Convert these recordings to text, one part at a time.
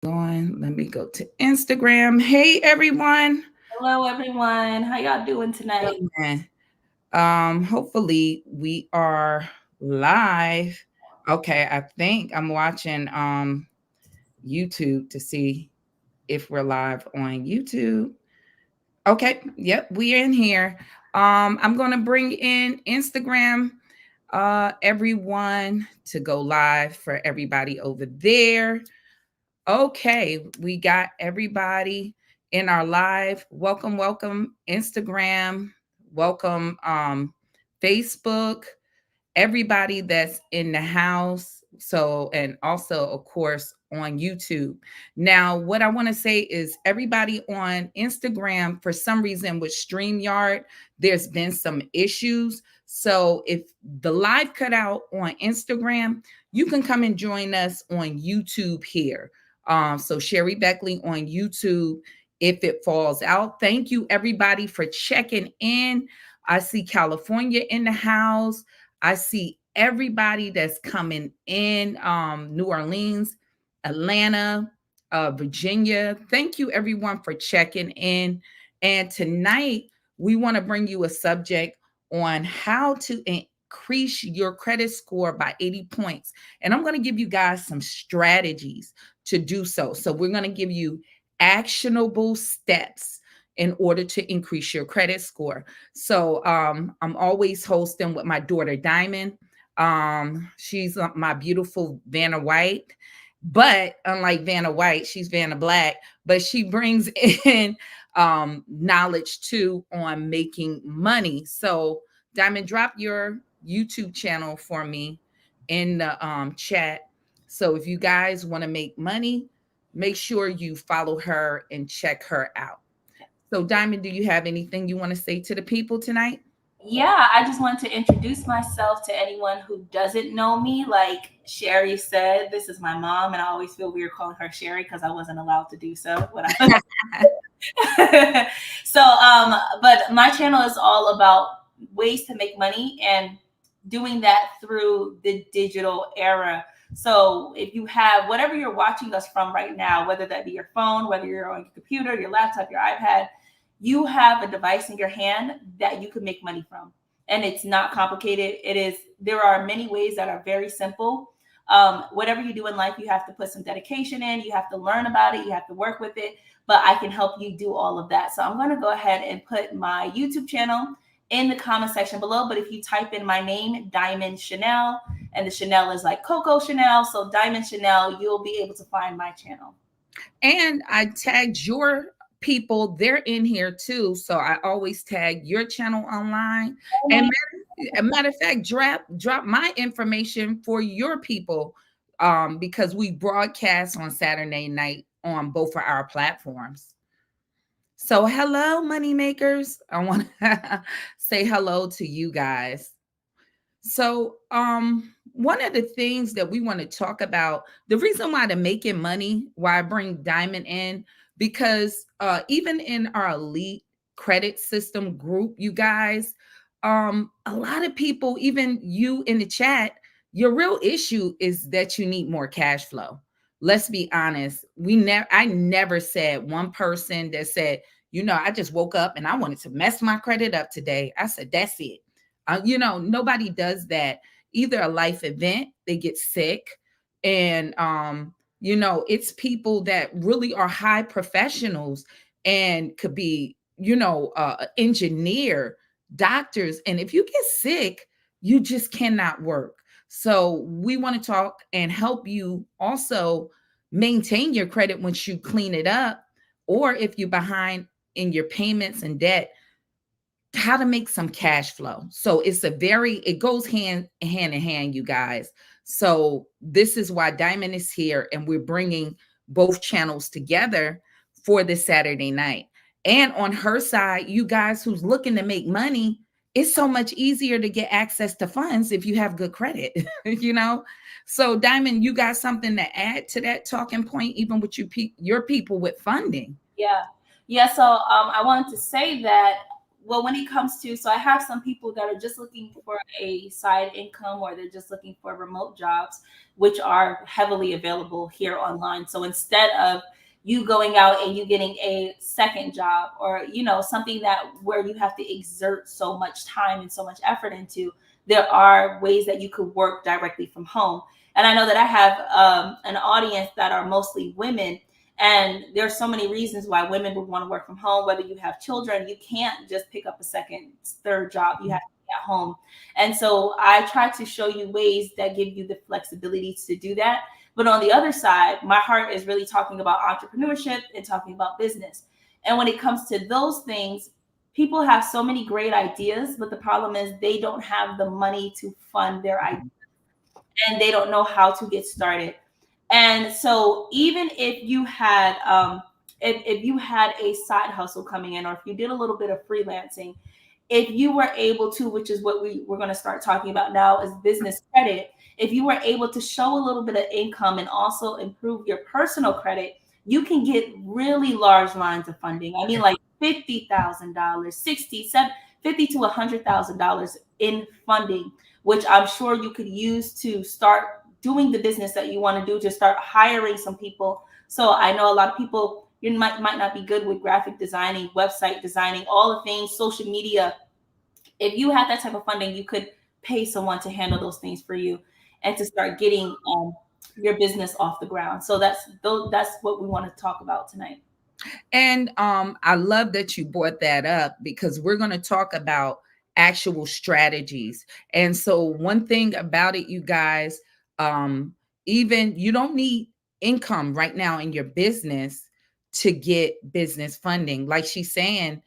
Going. Let me go to Instagram. Hey everyone. Hello, everyone. How y'all doing tonight? Amen. Hopefully we are live. Okay, I think I'm watching YouTube to see if we're live on YouTube. Okay, yep, we're in here. I'm gonna bring in Instagram everyone to go live for everybody over there. Okay, we got everybody in our live. Welcome, welcome, Instagram. Welcome, Facebook. Everybody that's in the house. So, and also, of course, on YouTube. Now, what I want to say is everybody on Instagram, for some reason with StreamYard, there's been some issues. So, if the live cut out on Instagram, you can come and join us on YouTube here. So Sherry Beckley on YouTube, if it falls out. Thank you everybody for checking in. I see California in the house. I see everybody that's coming in, New Orleans, Atlanta, Virginia. Thank you everyone for checking in. And tonight we want to bring you a subject on how to increase your credit score by 80 points. And I'm going to give you guys some strategies to do so. So we're going to give you actionable steps in order to increase your credit score. So I'm always hosting with my daughter Diamond. She's my beautiful Vanna White, but unlike Vanna White, she's Vanna Black, but she brings in knowledge too on making money. So Diamond, drop your YouTube channel for me in the chat. So if you guys want to make money, make sure you follow her and check her out. So Diamond, do you have anything you want to say to the people tonight? Yeah, I just want to introduce myself to anyone who doesn't know me. Like Sherry said, this is my mom, and I always feel weird calling her Sherry because I wasn't allowed to do so. But my channel is all about ways to make money and doing that through the digital era. So if you have whatever you're watching us from right now, whether that be your phone, whether you're on your computer, your laptop, your iPad, you have a device in your hand that you can make money from. And it's not complicated. There are many ways that are very simple. Whatever you do in life, you have to put some dedication in, you have to learn about it, you have to work with it, but I can help you do all of that. So I'm going to go ahead and put my YouTube channel in the comment section below. But if you type in my name, Diamond Chanel, and the Chanel is like Coco Chanel, so Diamond Chanel, you'll be able to find my channel. And I tagged your people, they're in here too. So I always tag your channel online. And matter of fact, drop my information for your people, because we broadcast on Saturday night on both of our platforms. So hello, money makers. I want to say hello to you guys. So, one of the things that we want to talk about, the reason why to making money, why I bring Diamond in, because even in our elite credit system group, you guys, a lot of people, even you in the chat, your real issue is that you need more cash flow. Let's be honest. I never said one person that said, I just woke up and I wanted to mess my credit up today. I said, that's it. Nobody does that. Either a life event, they get sick, and it's people that really are high professionals and could be, engineer, doctors, and if you get sick, you just cannot work. So we want to talk and help you also maintain your credit once you clean it up, or if you're behind in your payments and debt, how to make some cash flow. So it goes hand in hand, you guys. So this is why Diamond is here, and we're bringing both channels together for this Saturday night. And on her side, you guys who's looking to make money, it's so much easier to get access to funds if you have good credit, So Diamond, you got something to add to that talking point, even with your people with funding? Yeah. Yeah. So I wanted to say that well, when it comes to, so I have some people that are just looking for a side income, or they're just looking for remote jobs, which are heavily available here online. So instead of you going out and you getting a second job, or something that where you have to exert so much time and so much effort into, there are ways that you could work directly from home. And I know that I have an audience that are mostly women, and there's so many reasons why women would want to work from home. Whether you have children, you can't just pick up a second, third job. You have to be at home. And so I try to show you ways that give you the flexibility to do that. But on the other side, my heart is really talking about entrepreneurship and talking about business. And when it comes to those things, people have so many great ideas, but the problem is they don't have the money to fund their ideas, and they don't know how to get started. And so even if you had if you had a side hustle coming in, or if you did a little bit of freelancing, if you were able to, which is what we're going to start talking about now, is business credit. If you were able to show a little bit of income and also improve your personal credit, you can get really large lines of funding. I mean, like $50,000, 60, 70, 50 to $100,000 in funding, which I'm sure you could use to start doing the business that you want to do, to start hiring some people. So I know a lot of people, you might not be good with graphic designing, website designing, all the things, social media. If you had that type of funding, you could pay someone to handle those things for you and to start getting your business off the ground. So that's what we want to talk about tonight. And I love that you brought that up, because we're going to talk about actual strategies. And so one thing about it, you guys, um, even you don't need income right now in your business to get business funding. Like she's saying,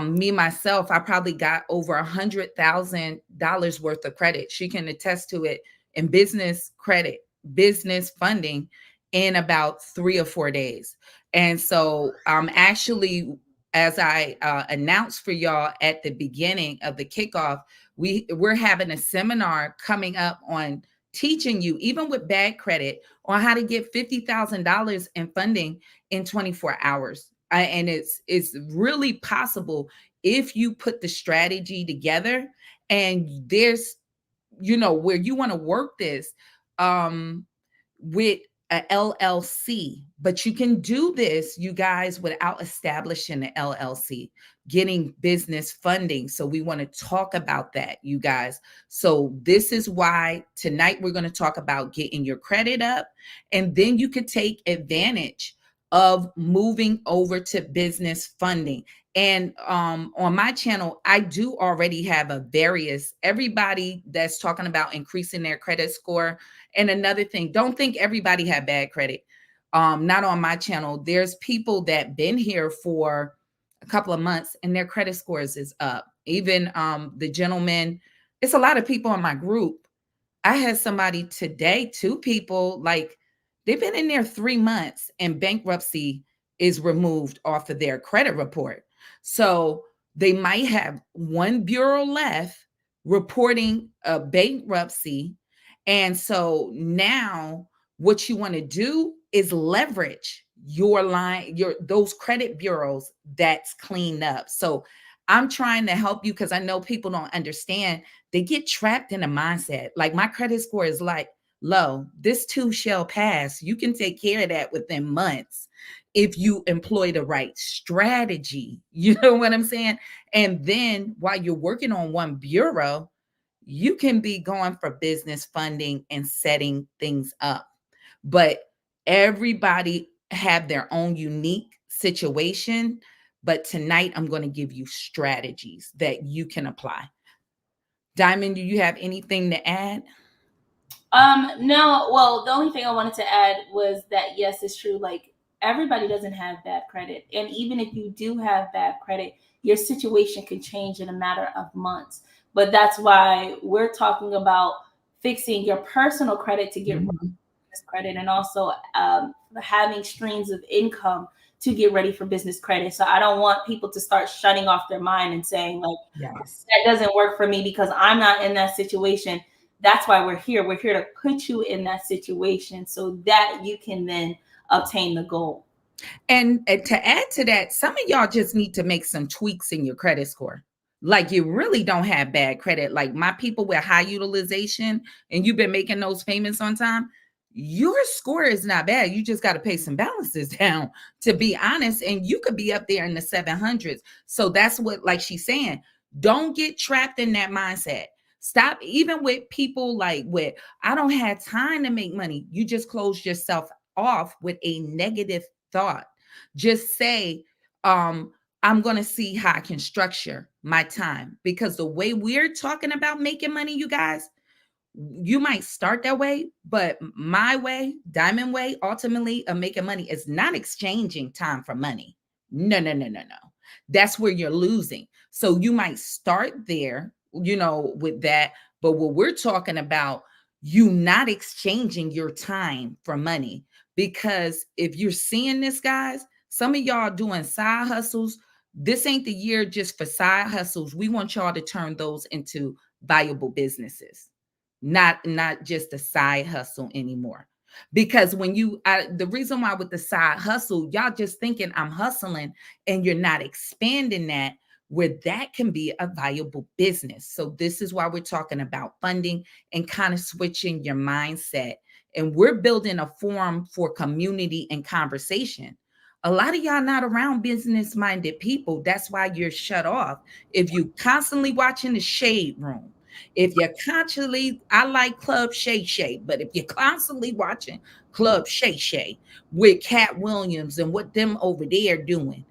me myself, I probably got over $100,000 worth of credit. She can attest to it, in business credit, business funding, in about 3 or 4 days. And so, actually, as I announced for y'all at the beginning of the kickoff, we're having a seminar coming up on teaching you, even with bad credit, on how to get $50,000 in funding in 24 hours. And it's really possible if you put the strategy together. And there's, where you want to work this, with a LLC, but you can do this, you guys, without establishing an LLC, getting business funding. So we want to talk about that, you guys. So this is why tonight we're going to talk about getting your credit up, and then you could take advantage of moving over to business funding. And on my channel, I do already have a various, everybody that's talking about increasing their credit score. And another thing, don't think everybody had bad credit. Not on my channel. There's people that been here for a couple of months and their credit scores is up. Even the gentleman, it's a lot of people in my group. I had somebody today, two people, like they've been in there 3 months and bankruptcy is removed off of their credit report. So they might have one bureau left reporting a bankruptcy. And so now what you want to do is leverage your line, those credit bureaus that's cleaned up. So I'm trying to help you, because I know people don't understand. They get trapped in a mindset. Like, my credit score is like low. This too shall pass. You can take care of that within months if you employ the right strategy. You know what I'm saying? And then while you're working on one bureau, you can be going for business funding and setting things up. But everybody have their own unique situation. But tonight I'm going to give you strategies that you can apply. Diamond, do you have anything to add? No, well, the only thing I wanted to add was that yes, it's true. Like, everybody doesn't have bad credit. And even if you do have bad credit, your situation can change in a matter of months. But that's why we're talking about fixing your personal credit to get Mhm. business credit, and also having streams of income to get ready for business credit. So I don't want people to start shutting off their mind and saying, like, Yes. that doesn't work for me because I'm not in that situation. That's why we're here. We're here to put you in that situation so that you can then obtain the goal. And to add to that, some of y'all just need to make some tweaks in your credit score. like you really don't have bad credit. Like my people with high utilization and you've been making those payments on time, your score is not bad. You just got to pay some balances down, to be honest. And you could be up there in the 700s. So that's what, like she's saying, don't get trapped in that mindset. Stop, even with people like with, I don't have time to make money. You just close yourself off with a negative thought. Just say, I'm going to see how I can structure my time, because the way we're talking about making money, you guys, you might start that way, but my way, Diamond way, ultimately of making money is not exchanging time for money. No, no, no, no, no. That's where you're losing. So you might start there, with that. But what we're talking about, you not exchanging your time for money. Because if you're seeing this, guys, some of y'all doing side hustles. This ain't the year just for side hustles. We want y'all to turn those into viable businesses, not just a side hustle anymore. Because when the reason why with the side hustle, y'all just thinking I'm hustling, and you're not expanding that where that can be a valuable business. So this is why we're talking about funding and kind of switching your mindset. And we're building a forum for community and conversation. A lot of y'all not around business minded people. That's why you're shut off. If you constantly watching the shade room, if you're constantly, I like Club Shay Shay, but if you're constantly watching Club Shay Shay with Cat Williams and what them over there doing,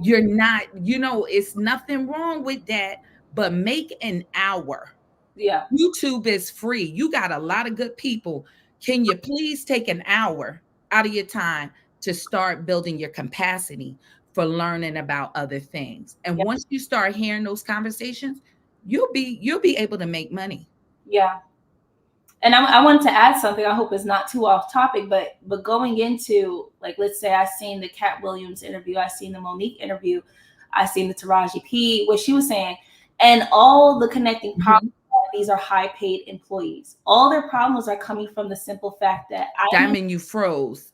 you're not, it's nothing wrong with that, but make an hour. Yeah. YouTube is free. You got a lot of good people. Can you please take an hour out of your time to start building your capacity for learning about other things? And Yeah. once you start hearing those conversations, you'll be able to make money. Yeah. And I wanted to add something. I hope it's not too off topic, but going into, like, let's say I seen the Cat Williams interview, I seen the Monique interview, I seen the Taraji P, what she was saying, and all the connecting problems. Mhm. These are high paid employees. All their problems are coming from the simple fact that I need. Diamond, you froze.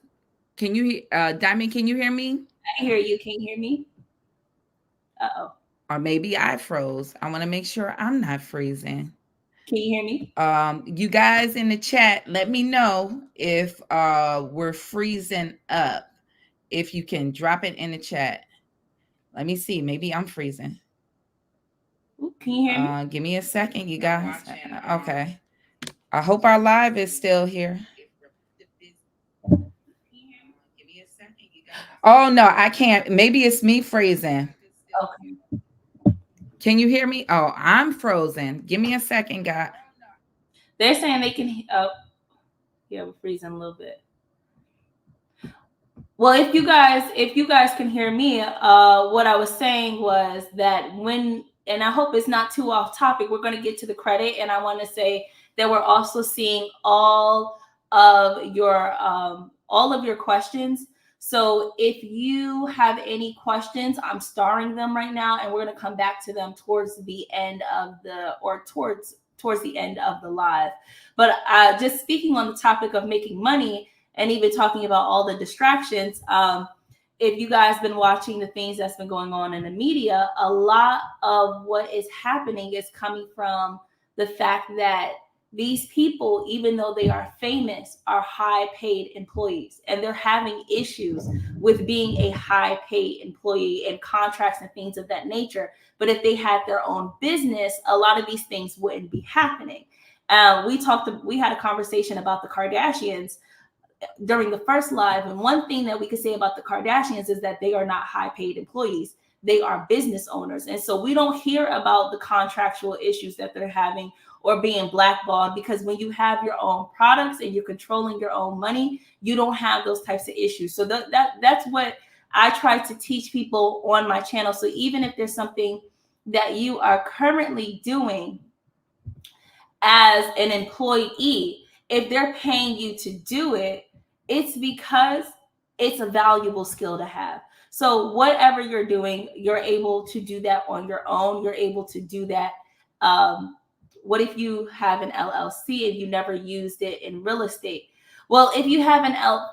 Can you Diamond, can you hear me? I hear you. Can you hear me? Uh-oh. Or maybe I froze. I want to make sure I'm not freezing. Can you hear me? You guys in the chat, let me know if we're freezing up. If you can drop it in the chat. Let me see. Maybe I'm freezing. Ooh, can you hear me? Give me a second, you guys. Okay. I hope our live is still here. Oh no, I can't. Maybe it's me freezing. Okay. Can you hear me? Oh, I'm frozen. Give me a second, guys. They're saying they can. Oh, yeah, we're freezing a little bit. Well, if you guys can hear me, what I was saying was that and I hope it's not too off topic. We're going to get to the credit, and I want to say that we're also seeing all of your questions. So if you have any questions, I'm starring them right now, and we're going to come back to them towards the end of towards the end of the live. But just speaking on the topic of making money, and even talking about all the distractions. If you guys been watching the things that's been going on in the media, a lot of what is happening is coming from the fact that these people, even though they are famous, are high paid employees, and they're having issues with being a high paid employee and contracts and things of that nature. But if they had their own business, a lot of these things wouldn't be happening. We had a conversation about the Kardashians during the first live. And one thing that we could say about the Kardashians is that they are not high paid employees. They are business owners. And so we don't hear about the contractual issues that they're having or being blackballed, because when you have your own products and you're controlling your own money, you don't have those types of issues. So that's what I try to teach people on my channel. So even if there's something that you are currently doing as an employee, if they're paying you to do it, it's because it's a valuable skill to have. So whatever you're doing, you're able to do that on your own. You're able to do that. What if you have an LLC and you never used it in real estate? Well, if you have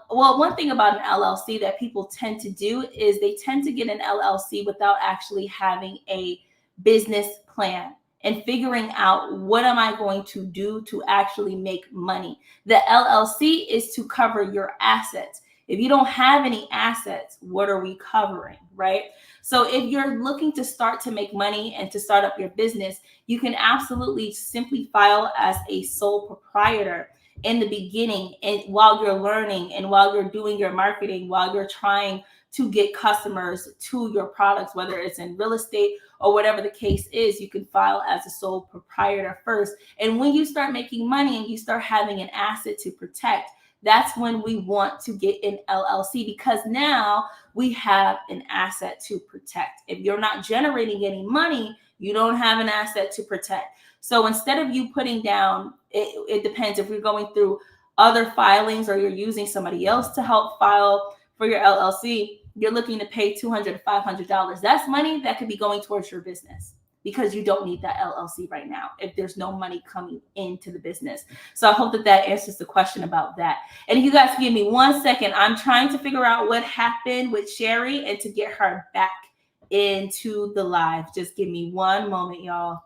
one thing about an LLC that people tend to do is they tend to get an LLC without actually having a business plan and figuring out what am I going to do to actually make money. The LLC is to cover your assets. If you don't have any assets, what are we covering, right? So if you're looking to start to make money and to start up your business, you can absolutely simply file as a sole proprietor in the beginning, and while you're learning and while you're doing your marketing, while you're trying to get customers to your products, whether it's in real estate or whatever the case is, you can file as a sole proprietor first. And when you start making money and you start having an asset to protect, that's when we want to get an LLC, because now we have an asset to protect. If you're not generating any money, you don't have an asset to protect. So instead of you putting down, it depends if you're going through other filings or you're using somebody else to help file for your LLC, you're looking to pay $200 to $500. That's money that could be going towards your business, because you don't need that LLC right now if there's no money coming into the business. So I hope that that answers the question about that. And if you guys give me 1 second, I'm trying to figure out what happened with Sherry and to get her back into the live. Just give me 1 moment, y'all.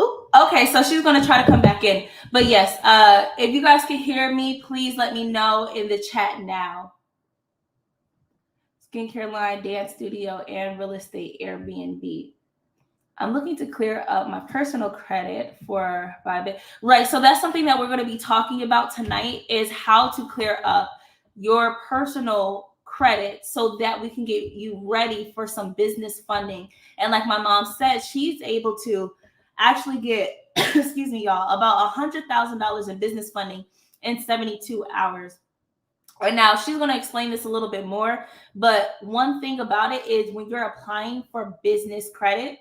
Ooh, okay, so she's going to try to come back in. But yes, if you guys can hear me, please let me know in the chat now. Skincare line, dance studio, and real estate Airbnb. I'm looking to clear up my personal credit for Bybit. Right, so that's something that we're going to be talking about tonight, is how to clear up your personal credit so that we can get you ready for some business funding. And like my mom said, she's able to actually get, excuse me, y'all, about $100,000 in business funding in 72 hours. Right now, she's going to explain this a little bit more. But one thing about it is, when you're applying for business credit,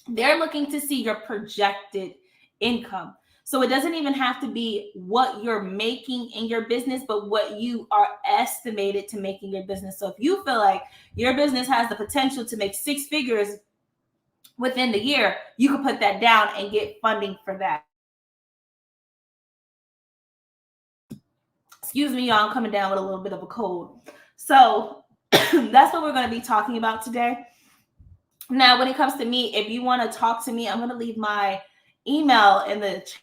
they're looking to see your projected income. So it doesn't even have to be what you're making in your business, but what you are estimated to make in your business. So if you feel like your business has the potential to make 6 figures within the year, you can put that down and get funding for that. Excuse me, y'all, I'm coming down with a little bit of a cold. So that's what we're going to be talking about today. Now, when it comes to me, if you want to talk to me, I'm going to leave my email in the chat.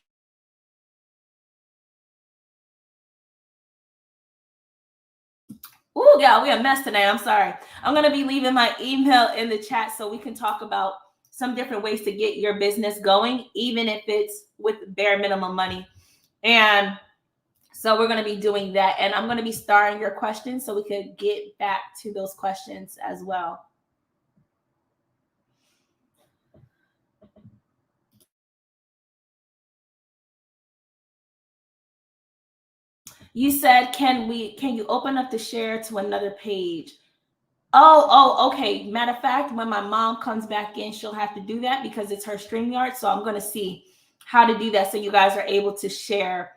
Ooh, yeah, we a mess today. I'm sorry. I'm going to be leaving my email in the chat so we can talk about some different ways to get your business going, even if it's with bare minimum money. And so we're going to be doing that. And I'm going to be starring your questions so we could get back to those questions as well. You said, can you open up the share to another page? Oh, okay. Matter of fact, when my mom comes back in, she'll have to do that because it's her StreamYard. So I'm going to see how to do that so you guys are able to share.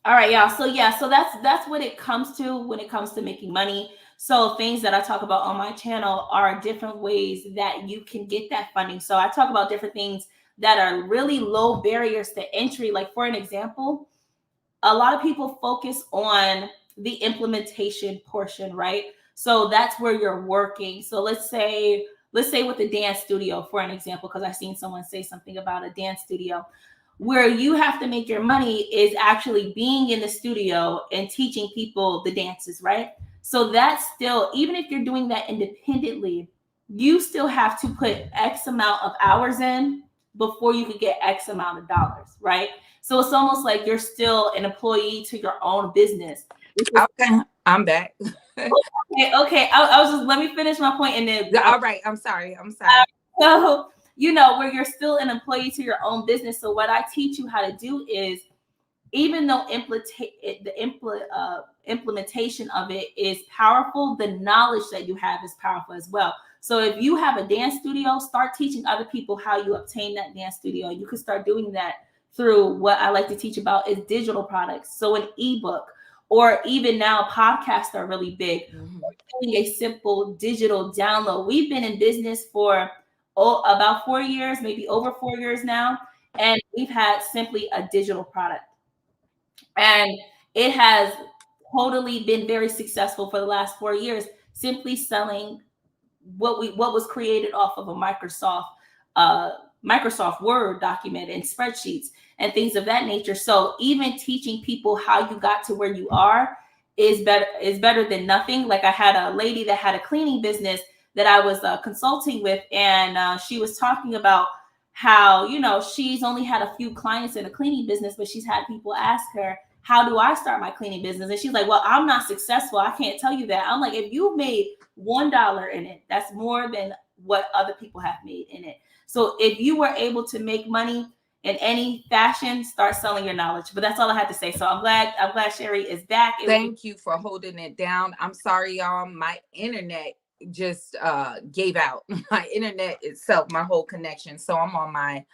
All right, y'all. So yeah, so that's what it comes to when it comes to making money. So things that I talk about on my channel are different ways that you can get that funding. So I talk about different things that are really low barriers to entry. Like, for an example, a lot of people focus on the implementation portion, right? So that's where you're working. So let's say with the dance studio, for an example, because I've seen someone say something about a dance studio. Where you have to make your money is actually being in the studio and teaching people the dances, right? So that's still, even if you're doing that independently, you still have to put X amount of hours in before you can get X amount of dollars, right? So it's almost like you're still an employee to your own business. Okay, I'm back. Okay. I was just, let me finish my point and then All right, I'm sorry. I'm sorry. so where you're still an employee to your own business. So what I teach you how to do is, even though implementation of it is powerful, the knowledge that you have is powerful as well. So if you have a dance studio, start teaching other people how you obtain that dance studio. You can start doing that through what I like to teach about is digital products. So an ebook, or even now podcasts are really big. Mm-hmm. Doing a simple digital download. We've been in business for about 4 years, maybe over 4 years now, and we've had simply a digital product, and it has totally been very successful for the last 4 years, simply selling what was created off of a uh, Microsoft Word document and spreadsheets and things of that nature. So even teaching people how you got to where you are is better than nothing. Like, I had a lady that had a cleaning business that I was consulting with, and she was talking about how, she's only had a few clients in a cleaning business, but she's had people ask her, how do I start my cleaning business? And she's like, well, I'm not successful, I can't tell you that. I'm like, if you made $1 in it, that's more than what other people have made in it. So if you were able to make money in any fashion, start selling your knowledge. But that's all I had to say. So I'm glad Sherry is back. Thank you for holding it down. I'm sorry, y'all. My internet just gave out. My internet itself, my whole connection. So I'm on my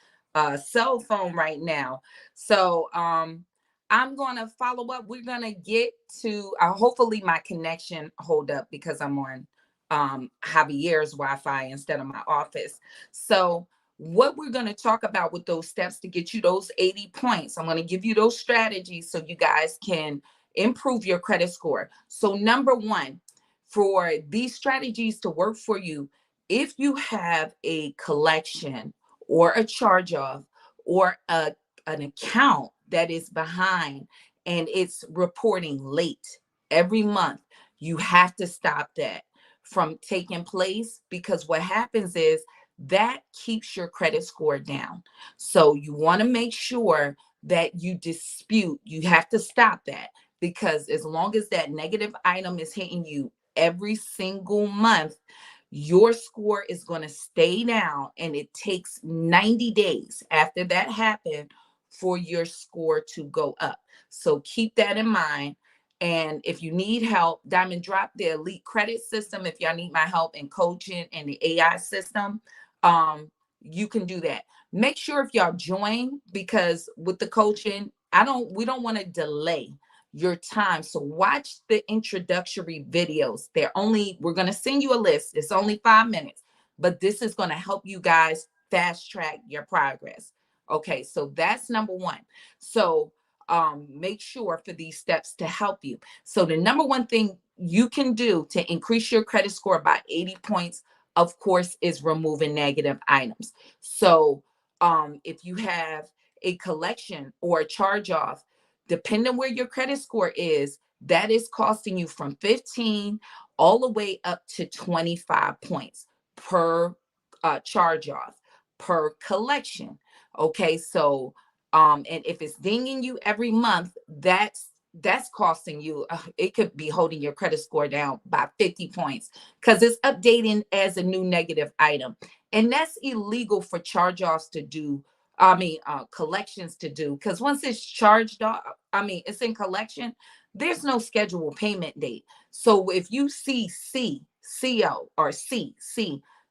cell phone right now. So I'm gonna follow up. We're gonna get to hopefully my connection hold up because I'm on Javier's Wi-Fi instead of my office. So what we're going to talk about with those steps to get you those 80 points, I'm going to give you those strategies so you guys can improve your credit score. So number one, for these strategies to work for you, if you have a collection or a charge off or an account that is behind and it's reporting late every month, you have to stop that from taking place, because what happens is that keeps your credit score down. So you want to make sure that you dispute, you have to stop that, because as long as that negative item is hitting you every single month, your score is going to stay down, and it takes 90 days after that happened for your score to go up. So keep that in mind. And if you need help, Diamond Drop the Elite Credit System. If y'all need my help in coaching and the AI system, you can do that. Make sure if y'all join, because with the coaching, we don't want to delay your time. So watch the introductory videos. We're going to send you a list. It's only 5 minutes, but this is going to help you guys fast track your progress. Okay, so that's number one. So make sure for these steps to help you. So the number one thing you can do to increase your credit score by 80 points, of course, is removing negative items. So if you have a collection or a charge off, depending where your credit score is, that is costing you from 15 all the way up to 25 points per charge off, per collection. Okay, so and if it's dinging you every month, that's costing you, it could be holding your credit score down by 50 points, because it's updating as a new negative item. And that's illegal for charge-offs to do. I mean, collections to do, because once it's charged off, I mean, it's in collection, there's no scheduled payment date. So if you see CO, or C,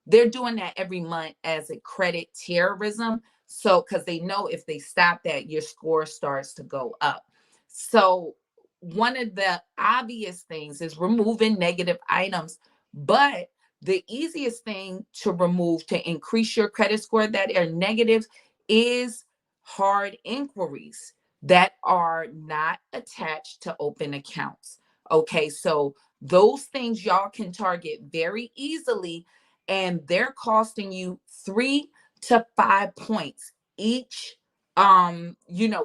they're doing that every month as a credit terrorism. So, because they know if they stop that, your score starts to go up. So, one of the obvious things is removing negative items, but the easiest thing to remove to increase your credit score that are negative is hard inquiries that are not attached to open accounts. Okay, so those things y'all can target very easily, and they're costing you 3 to 5 points each.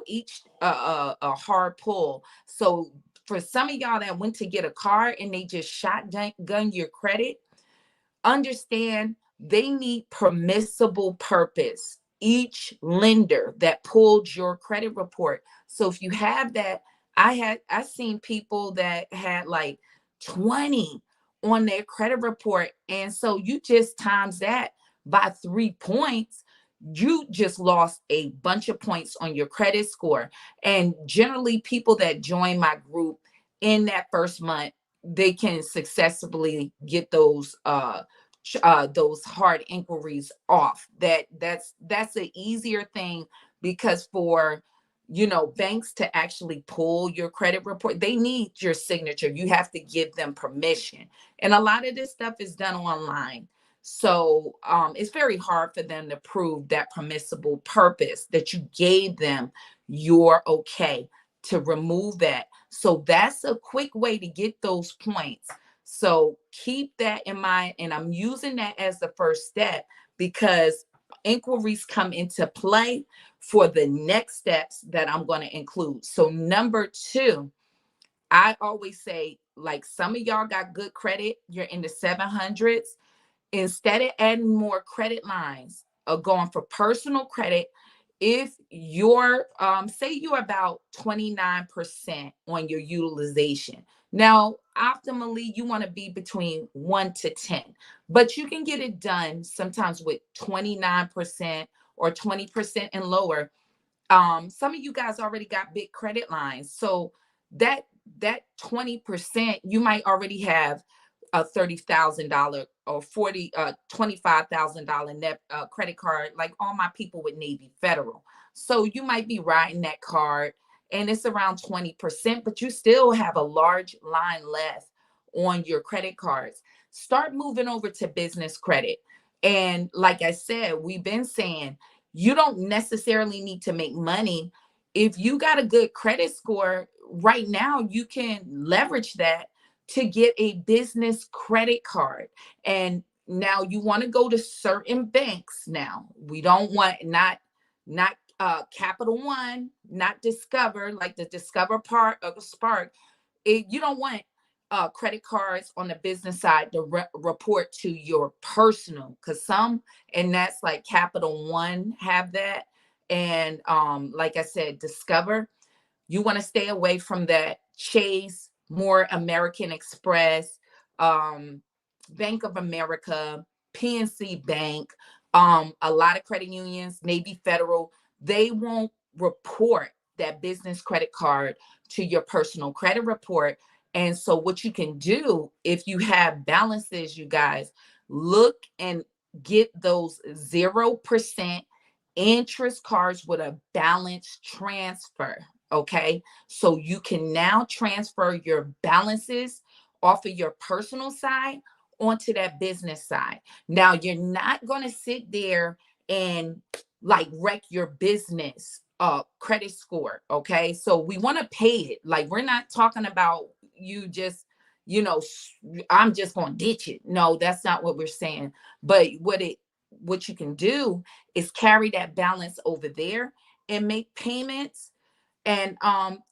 Each a hard pull. So for some of y'all that went to get a car and they just shotgun your credit, understand they need permissible purpose. Each lender that pulled your credit report. So if you have that, I seen people that had like 20 on their credit report. And so you just times that by 3 points, you just lost a bunch of points on your credit score. And generally, people that join my group in that first month, they can successfully get those hard inquiries off. That's an easier thing, because for banks to actually pull your credit report, they need your signature. You have to give them permission, and a lot of this stuff is done online. So it's very hard for them to prove that permissible purpose, that you gave them your okay to remove that. So that's a quick way to get those points. So keep that in mind. And I'm using that as the first step, because inquiries come into play for the next steps that I'm going to include. So, number two, I always say, like, some of y'all got good credit, you're in the 700s. Instead of adding more credit lines or going for personal credit, if you're say you're about 29% on your utilization, now optimally you want to be between 1 to 10, but you can get it done sometimes with 29% or 20% and lower. Some of you guys already got big credit lines, so that that 20%, you might already have a $30,000 or 40 $25,000 net credit card, like all my people with Navy Federal. So you might be riding that card and it's around 20%, but you still have a large line left on your credit cards. Start moving over to business credit. And like I said, we've been saying, you don't necessarily need to make money. If you got a good credit score right now, you can leverage that to get a business credit card. And now you want to go to certain banks. Now we don't want, not Capital One, not Discover, like the Discover part of Spark. You don't want credit cards on the business side to report to your personal, because some, and that's like Capital One have that. And like I said, Discover, you want to stay away from that. Chase, more American Express, um, Bank of America, PNC Bank, a lot of credit unions, Navy Federal, they won't report that business credit card to your personal credit report. And so, what you can do if you have balances, you guys, look and get those 0% interest cards with a balance transfer. Okay. So you can now transfer your balances off of your personal side onto that business side. Now, you're not going to sit there and like wreck your business credit score. Okay. So we want to pay it. Like, we're not talking about you just, you know, I'm just going to ditch it. No, that's not what we're saying. But what you can do is carry that balance over there and make payments. And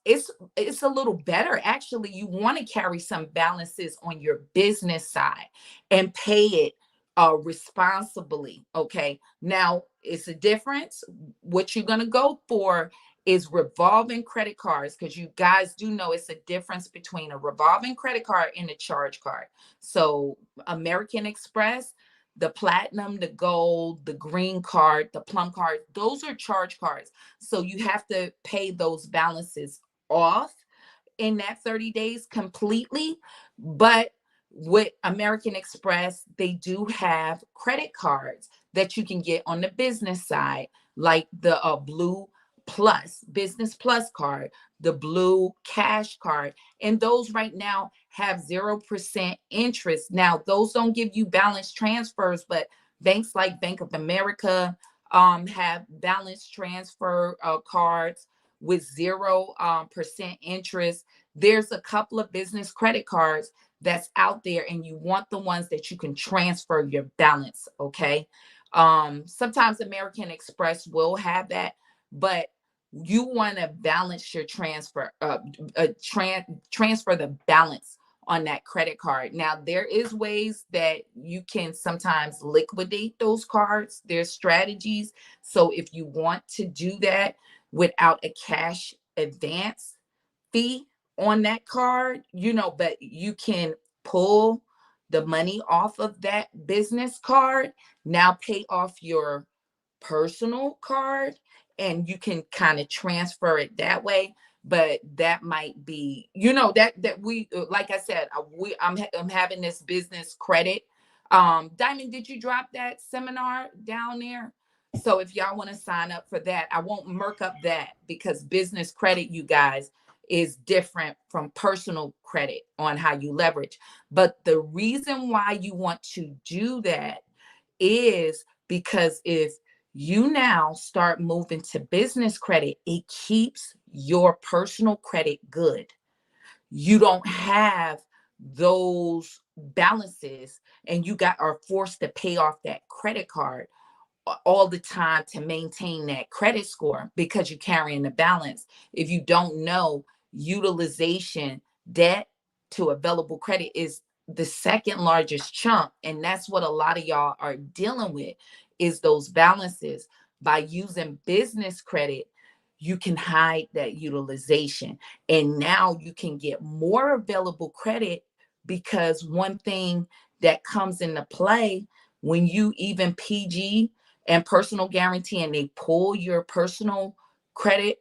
it's a little better, actually. You want to carry some balances on your business side and pay it responsibly. Okay, now it's a difference. What you're going to go for is revolving credit cards, because you guys do know it's a difference between a revolving credit card and a charge card. So American Express, the platinum, the gold, the green card, the plum card, those are charge cards. So you have to pay those balances off in that 30 days completely. But with American Express, they do have credit cards that you can get on the business side, like the Blue Plus, Business Plus card, the Blue Cash card. And those right now have 0% interest. Now, those don't give you balance transfers, but banks like Bank of America have balance transfer cards with 0% interest. There's a couple of business credit cards that's out there, and you want the ones that you can transfer your balance. Okay. Sometimes American Express will have that, but you want to balance your transfer, transfer the balance on that credit card. Now, there is ways that you can sometimes liquidate those cards. There's strategies. So if you want to do that without a cash advance fee on that card, but you can pull the money off of that business card, now pay off your personal card, and you can kind of transfer it that way. But that might be, that we, like I said, I'm having this business credit. Diamond, did you drop that seminar down there? So if y'all want to sign up for that, I won't murk up that, because business credit, you guys, is different from personal credit on how you leverage. But the reason why you want to do that is because if you now start moving to business credit, it keeps your personal credit good. You don't have those balances, and you are forced to pay off that credit card all the time to maintain that credit score, because you're carrying the balance. If you don't know, utilization debt to available credit is the second largest chunk, and that's what a lot of y'all are dealing with, is those balances. By using business credit, you can hide that utilization, and now you can get more available credit, because one thing that comes into play when you even PG and personal guarantee, and they pull your personal credit,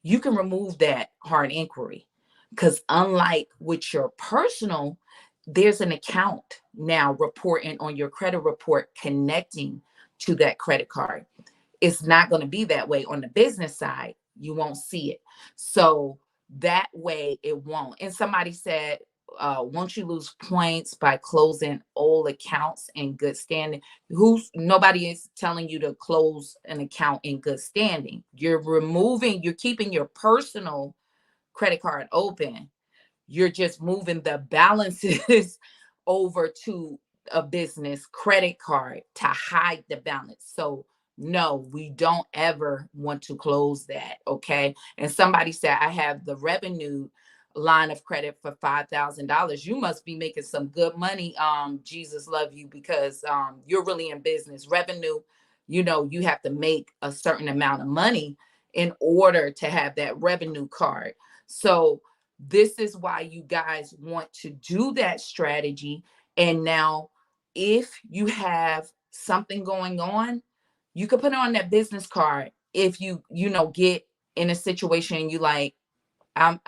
you can remove that hard inquiry. Because unlike with your personal, there's an account now reporting on your credit report connecting to that credit card. It's not going to be that way on the business side. You won't see it. So that way it won't. And somebody said, won't you lose points by closing old accounts in good standing? Nobody is telling you to close an account in good standing. You're keeping your personal credit card open. You're just moving the balances over to a business credit card to hide the balance. So no, we don't ever want to close that. Okay. And somebody said, I have the revenue line of credit for $5,000. You must be making some good money. Jesus love you, because you're really in business. Revenue, you have to make a certain amount of money in order to have that revenue card. So this is why you guys want to do that strategy. And now, if you have something going on, you could put it on that business card. If get in a situation and you like, I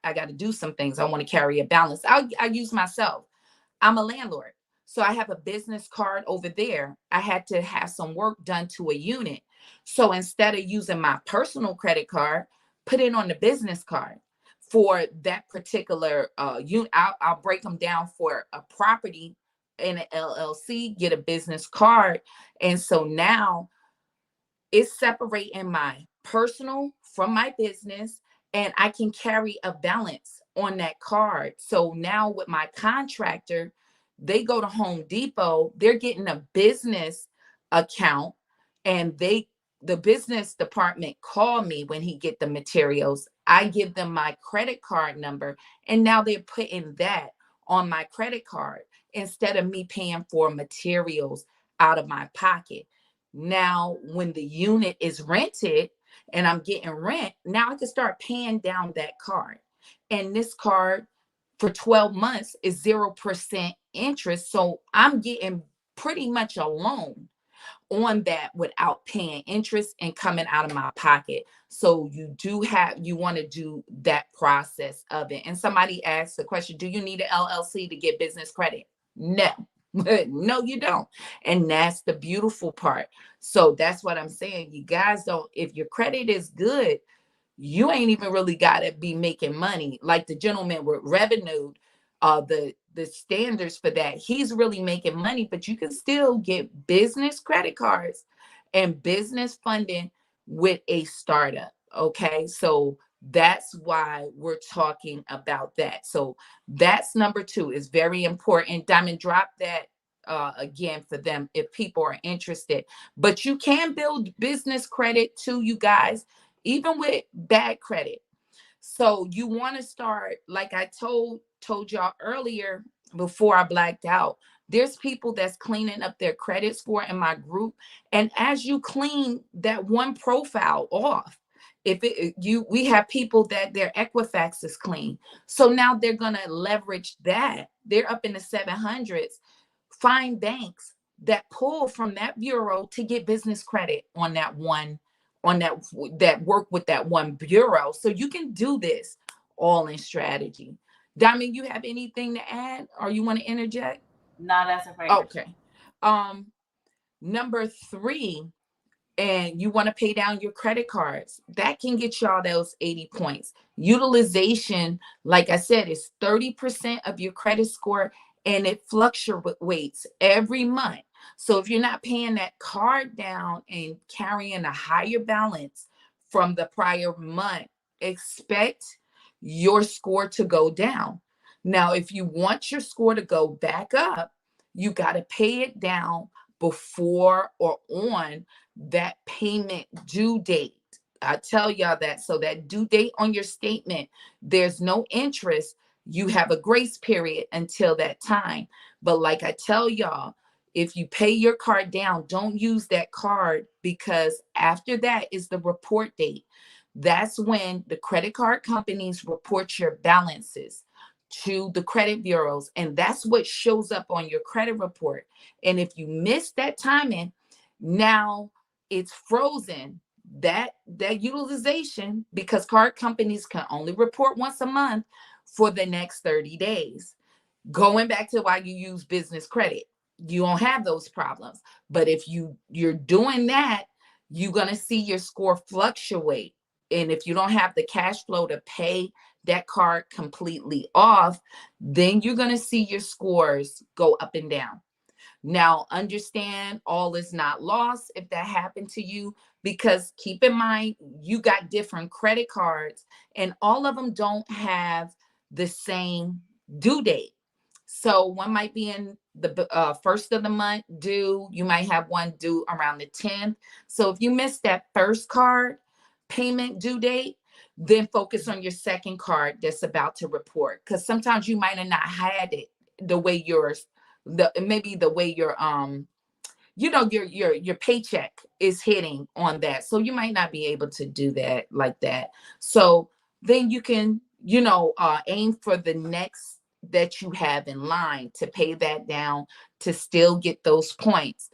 got to do some things. I want to carry a balance. I use myself. I'm a landlord. So I have a business card over there. I had to have some work done to a unit. So instead of using my personal credit card, put it on the business card for that particular unit. I'll break them down for a property in an LLC, get a business card. And so now it's separating my personal from my business, and I can carry a balance on that card. So now with my contractor, they go to Home Depot, they're getting a business account, and the business department call me when he get the materials. I give them my credit card number, and now they're putting that on my credit card instead of me paying for materials out of my pocket. Now, when the unit is rented and I'm getting rent, now I can start paying down that card. And this card for 12 months is 0% interest. So I'm getting pretty much a loan on that without paying interest and coming out of my pocket. So you want to do that process of it. And somebody asked the question, do you need an LLC to get business credit? No. No, you don't. And that's the beautiful part. So that's what I'm saying. You guys don't, if your credit is good, you ain't even really got to be making money. Like the gentleman with revenue, the standards for that, he's really making money, but you can still get business credit cards and business funding with a startup. Okay. So that's why we're talking about that. So that's number two, is very important. Diamond, drop that again for them if people are interested. But you can build business credit too, you guys, even with bad credit. So you want to start, like I told told y'all earlier before I blacked out, there's people that's cleaning up their credit score in my group. And as you clean that one profile off, if it you we have people that their Equifax is clean. So now they're gonna leverage that. They're up in the 700s. Find banks that pull from that bureau to get business credit on that one, on that work with that one bureau. So you can do this all in strategy. Diamond, you have anything to add or you want to interject? Not as of right now. Okay. Um, number three, and you want to pay down your credit cards, that can get y'all those 80 points. Utilization, like I said, is 30% of your credit score, and it fluctuates every month. So if you're not paying that card down and carrying a higher balance from the prior month, expect your score to go down. Now, if you want your score to go back up, you got to pay it down before or on that payment due date. I tell y'all that. So that due date on your statement, there's no interest. You have a grace period until that time. But like I tell y'all, if you pay your card down, don't use that card, because after that is the report date. That's when the credit card companies report your balances to the credit bureaus. And that's what shows up on your credit report. And if you miss that timing, now it's frozen. That utilization, because card companies can only report once a month for the next 30 days. Going back to why you use business credit, you don't have those problems. But if you're doing that, you're going to see your score fluctuate. And if you don't have the cash flow to pay that card completely off, then you're going to see your scores go up and down. Now, understand, all is not lost if that happened to you, because keep in mind, you got different credit cards and all of them don't have the same due date. So one might be in the first of the month due. You might have one due around the 10th. So if you miss that first card payment due date, then focus on your second card that's about to report. Because sometimes you might have not had it the way yours, maybe the way your paycheck is hitting on that. So you might not be able to do that like that. So then you can, aim for the next that you have in line to pay that down to still get those points.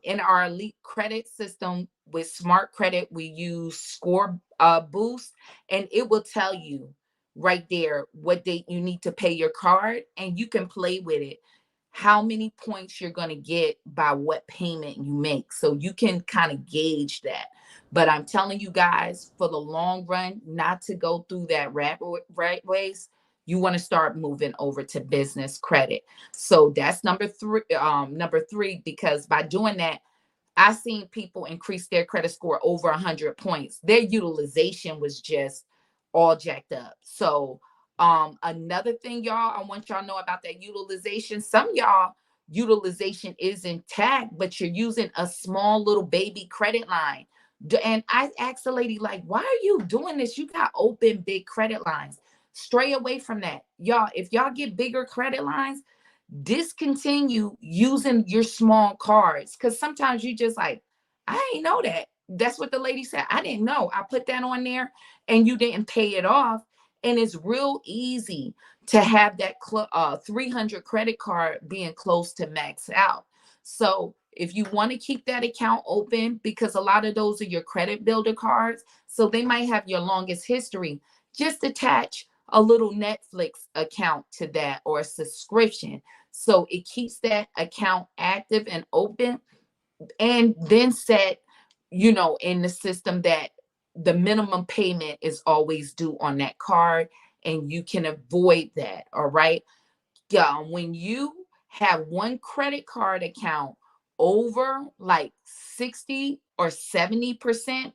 In our elite credit system with smart credit, we use score boost, and it will tell you right there what date you need to pay your card, and you can play with it, how many points you're going to get by what payment you make. So you can kind of gauge that. But I'm telling you guys, for the long run, not to go through that right ways, you want to start moving over to business credit. So that's number three, because by doing that, I've seen people increase their credit score over 100 points. Their utilization was just all jacked up. So another thing, y'all, I want y'all to know about that utilization. Some y'all utilization is intact, but you're using a small little baby credit line. And I asked the lady, like, why are you doing this? You got open big credit lines. Stray away from that. Y'all, if y'all get bigger credit lines, discontinue using your small cards, because sometimes you just like, I ain't know that. That's what the lady said. I didn't know. I put that on there and you didn't pay it off. And it's real easy to have that 300 credit card being close to max out. So if you want to keep that account open, because a lot of those are your credit builder cards, so they might have your longest history, just attach a little Netflix account to that or a subscription. So it keeps that account active and open, and then set, in the system that the minimum payment is always due on that card, and you can avoid that. All right. Yeah. When you have one credit card account over like 60 or 70%,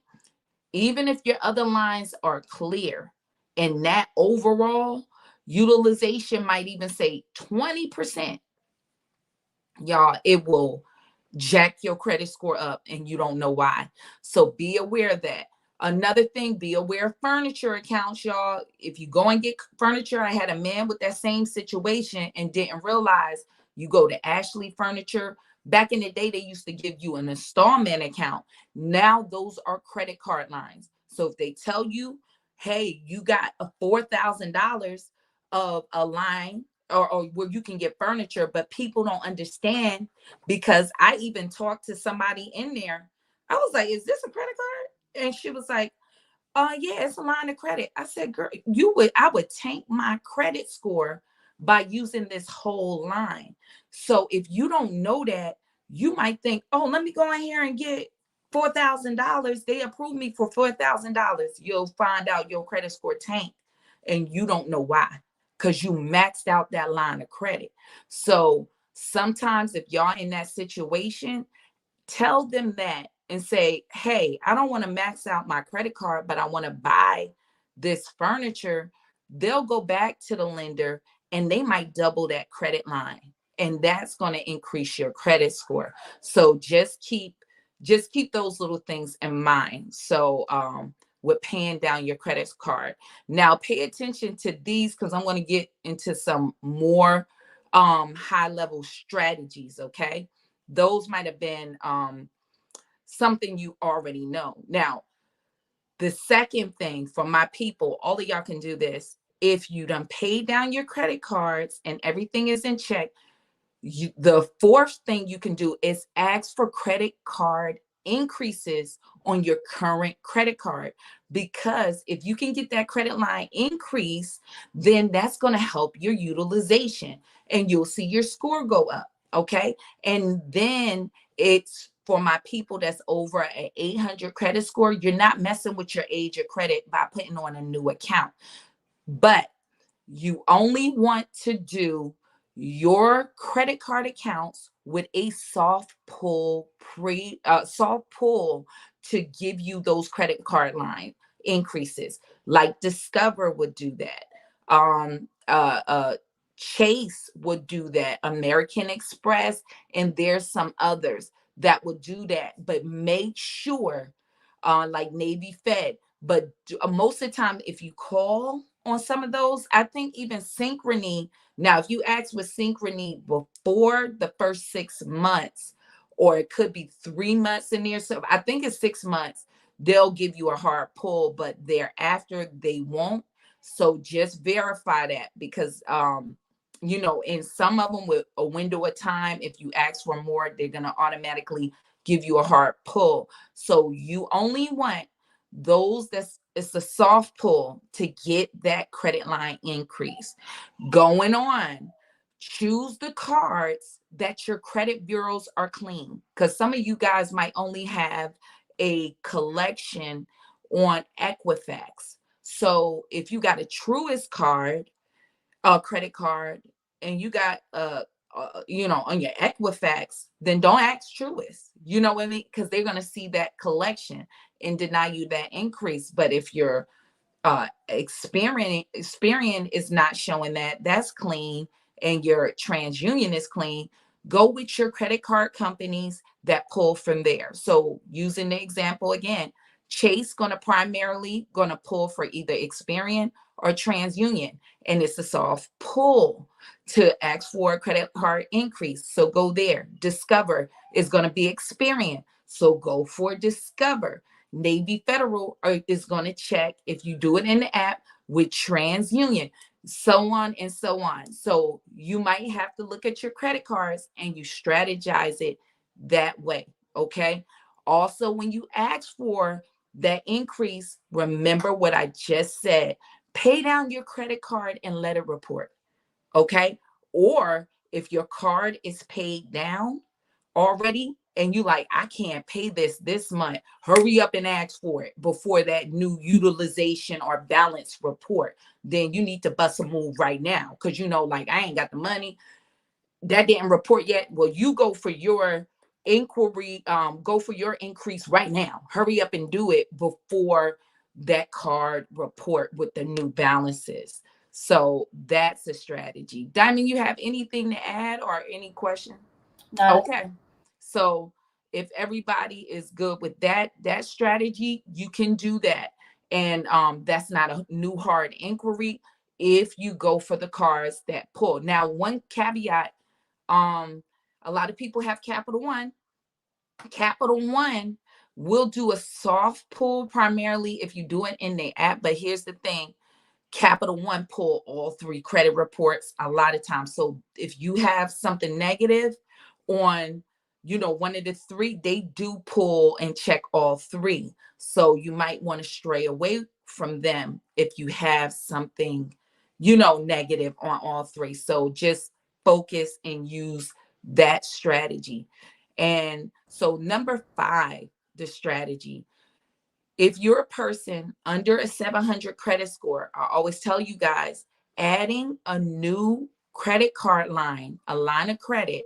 even if your other lines are clear, and that overall utilization might even say 20%, y'all, it will jack your credit score up and you don't know why. So be aware of that. Another thing, be aware of furniture accounts, y'all. If you go and get furniture, I had a man with that same situation and didn't realize. You go to Ashley Furniture. Back in the day, they used to give you an installment account. Now those are credit card lines. So if they tell you, hey, you got a $4,000 of a line, or where you can get furniture, but people don't understand, because I even talked to somebody in there. I was like, is this a credit card? And she was like, yeah, it's a line of credit. I said, girl, I would tank my credit score by using this whole line. So if you don't know that, you might think, oh, let me go in here and get $4,000. They approved me for $4,000. You'll find out your credit score tanked and you don't know why, because you maxed out that line of credit. So sometimes if y'all in that situation, tell them that and say, hey, I don't want to max out my credit card, but I want to buy this furniture. They'll go back to the lender and they might double that credit line. And that's going to increase your credit score. So just keep those little things in mind. So with paying down your credit card. Now pay attention to these, because I'm going to get into some more high level strategies. Okay. Those might have been something you already know. Now, the second thing for my people, all of y'all can do this. If you done paid down your credit cards and everything is in check, the fourth thing you can do is ask for credit card increases on your current credit card. Because if you can get that credit line increase, then that's going to help your utilization and you'll see your score go up. Okay. And then it's for my people that's over an 800 credit score. You're not messing with your age of credit by putting on a new account, but you only want to do your credit card accounts with a soft pull to give you those credit card line increases. Like Discover would do that. Chase would do that. American Express, and there's some others that would do that. But make sure, like Navy Fed. But most of the time, if you call on some of those, I think even Synchrony. Now, if you ask with Synchrony before the first 6 months, or it could be 3 months in there, so I think it's 6 months, they'll give you a hard pull, but thereafter they won't. So just verify that, because in some of them with a window of time, if you ask for more, they're gonna automatically give you a hard pull. So you only want those that's it's a soft pull to get that credit line increase. Going on, choose the cards that your credit bureaus are clean, because some of you guys might only have a collection on Equifax. So if you got a Truist card, a credit card, and you got on your Equifax, then don't ask Truist. You know what I mean? Because they're gonna see that collection and deny you that increase. But if your Experian is not showing that that's clean, and your TransUnion is clean, go with your credit card companies that pull from there. So using the example again, Chase gonna pull for either Experian or TransUnion, and it's a soft pull to ask for a credit card increase. So go there. Discover is gonna be Experian, so go for Discover. Navy Federal is going to check if you do it in the app with TransUnion, so on and so on. So you might have to look at your credit cards and you strategize it that way. Okay. Also, when you ask for that increase, remember what I just said. Pay down your credit card and let it report. Okay. Or if your card is paid down already and you like, I can't pay this month, hurry up and ask for it before that new utilization or balance report. Then you need to bust a move right now, because like, I ain't got the money, that didn't report yet. Well, you go for your inquiry, go for your increase right now, hurry up and do it before that card report with the new balances. So that's a strategy. Diamond, you have anything to add or any question? Not Okay. So if everybody is good with that strategy, you can do that. And that's not a new hard inquiry if you go for the cars that pull. Now, one caveat, um, a lot of people have Capital One. Capital One will do a soft pull primarily if you do it in the app. But here's the thing, Capital One pull all three credit reports a lot of times. So if you have something negative on, one of the three, they do pull and check all three. So you might want to stray away from them if you have something, negative on all three. So just focus and use that strategy. And so number 5, the strategy, if you're a person under a 700 credit score, I always tell you guys, adding a new credit card line, a line of credit,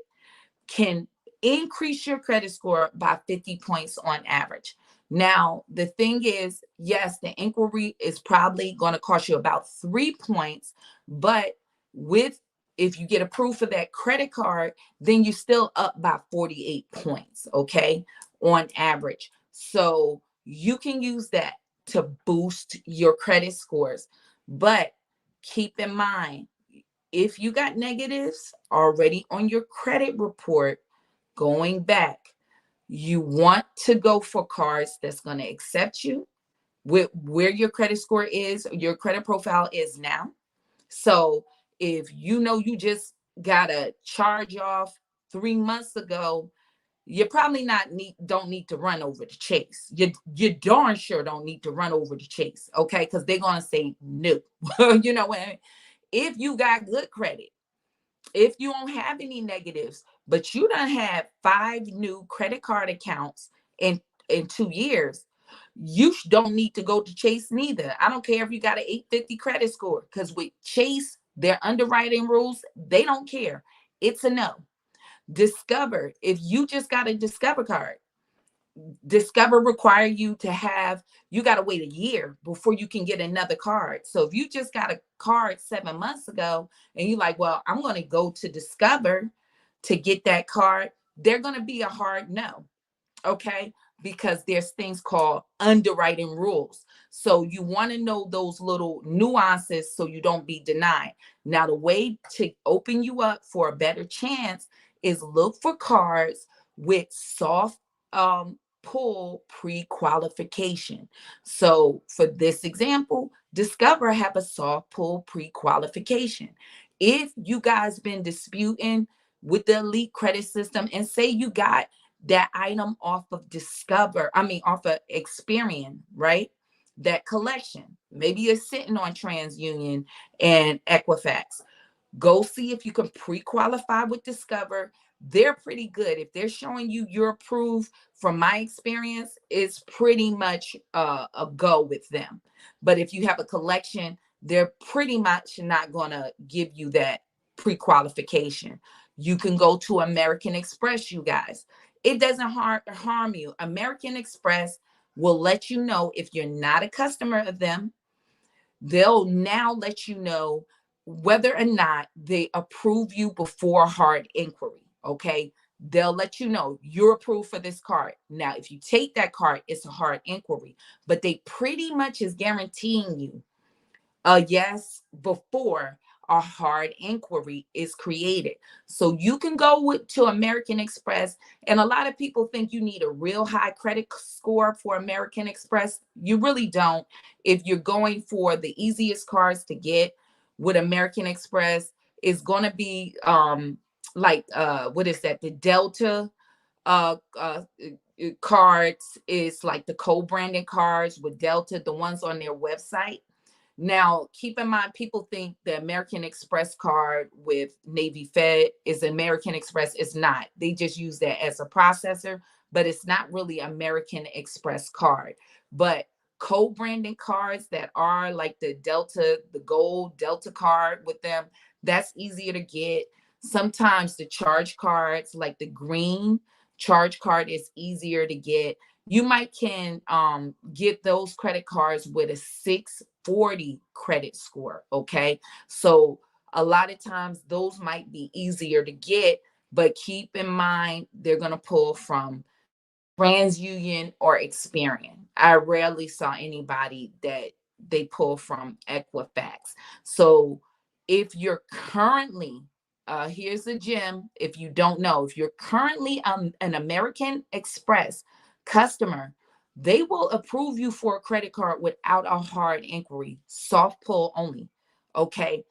can increase your credit score by 50 points on average. Now, the thing is, yes, the inquiry is probably going to cost you about 3 points, but with if you get approved for that credit card, then you're still up by 48 points, okay, on average. So you can use that to boost your credit scores. But keep in mind, if you got negatives already on your credit report going back, you want to go for cards that's going to accept you with where your credit score is, your credit profile is now. So if you just got a charge off 3 months ago, you probably not don't need to run over to Chase. You darn sure don't need to run over to Chase, okay? Because they're gonna say no. You know what I mean? If you got good credit, if you don't have any negatives, but you don't have 5 new credit card accounts in 2 years, you don't need to go to Chase neither. I don't care if you got an 850 credit score, because with Chase, their underwriting rules, they don't care. It's a no. Discover, if you just got a Discover card, Discover require you got to wait a year before you can get another card. So if you just got a card 7 months ago and you like, well, I'm going to go to Discover to get that card, they're going to be a hard no. Okay, because there's things called underwriting rules. So you want to know those little nuances so you don't be denied. Now, the way to open you up for a better chance is look for cards with soft pull pre-qualification. So for this example, Discover have a soft pull pre-qualification. If you guys been disputing with the elite credit system and say you got that item off of off of Experian, right? That collection. Maybe you're sitting on TransUnion and Equifax. Go see if you can pre-qualify with Discover. They're pretty good. If they're showing you you're approved, from my experience, it's pretty much a go with them. But if you have a collection, they're pretty much not going to give you that pre-qualification. You can go to American Express, you guys. It doesn't harm you. American Express will let you know if you're not a customer of them. They'll now let you know whether or not they approve you before hard inquiry. Okay. They'll let you know you're approved for this card. Now, if you take that card, it's a hard inquiry, but they pretty much is guaranteeing you a yes before a hard inquiry is created. So you can go to American Express, and a lot of people think you need a real high credit score for American Express. You really don't. If you're going for the easiest cards to get with American Express, is going to be what is that? The Delta uh, uh cards is like the co-branded cards with Delta, the ones on their website. Now, keep in mind, people think the American Express card with Navy Fed is American Express. It's not. They just use that as a processor, but it's not really American Express card. But co-branding cards that are like the Delta, the gold Delta card with them, that's easier to get. Sometimes the charge cards, like the green charge card, is easier to get. You might can get those credit cards with a 640 credit score. Okay, so a lot of times those might be easier to get, but keep in mind they're going to pull from TransUnion or Experian. I rarely saw anybody that they pull from Equifax. So if you're currently, here's a gem, if you don't know, if you're currently an American Express customer, they will approve you for a credit card without a hard inquiry, soft pull only. Okay.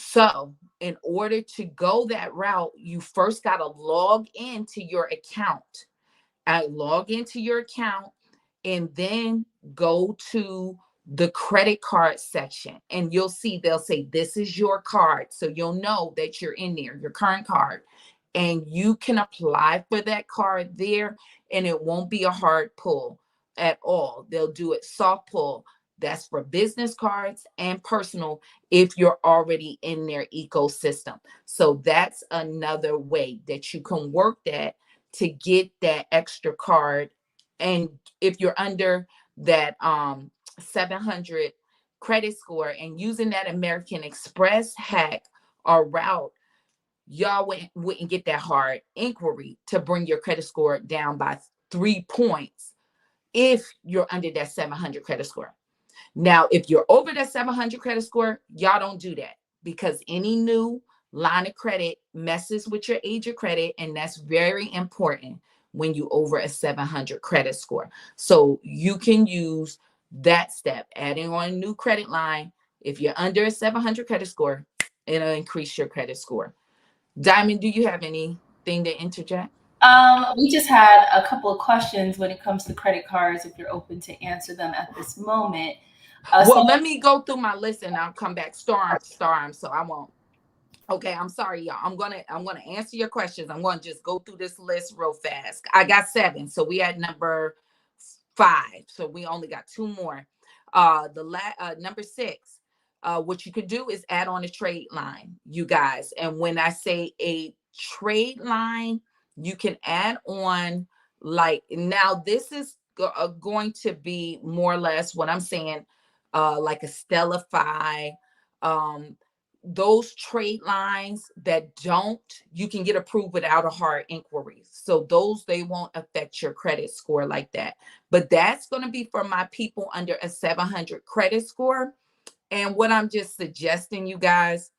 So, in order to go that route, you first got to log into your account. Log into your account and then go to the credit card section, and you'll see they'll say this is your card, so you'll know that you're in there, your current card, and you can apply for that card there, and it won't be a hard pull at all. They'll do it soft pull. That's for business cards and personal if you're already in their ecosystem. So that's another way that you can work that to get that extra card. And if you're under that 700 credit score and using that American Express hack or route, y'all wouldn't get that hard inquiry to bring your credit score down by 3 points if you're under that 700 credit score. Now, if you're over that 700 credit score, y'all don't do that, because any new line of credit messes with your age of credit. And that's very important when you over a 700 credit score. So you can use that step, adding on a new credit line. If you're under a 700 credit score, it'll increase your credit score. Diamond, do you have anything to interject? We just had a couple of questions when it comes to credit cards, if you're open to answer them at this moment. Well, So let me go through my list and I'll come back. Storm, so I won't. Okay, I'm sorry, y'all. I'm gonna answer your questions. I'm gonna just go through this list real fast. I got 7, so we at number 5. So we only got 2 more. Number 6. What you could do is add on a trade line, you guys. And when I say a trade line, you can add on, like, now this is going to be more or less what I'm saying, like a Stellify, um those trade lines that don't, you can get approved without a hard inquiry. So those, they won't affect your credit score like that. But that's going to be for my people under a 700 credit score. And what I'm just suggesting, you guys,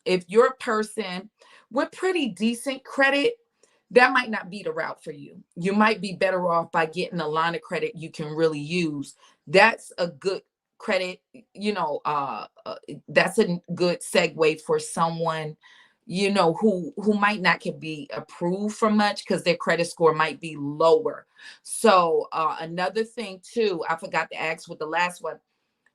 if you're a person with pretty decent credit, that might not be the route for you. You might be better off by getting a line of credit you can really use. That's a good credit, that's a good segue for someone, who might not can be approved for much because their credit score might be lower. So another thing too, I forgot to ask with the last one,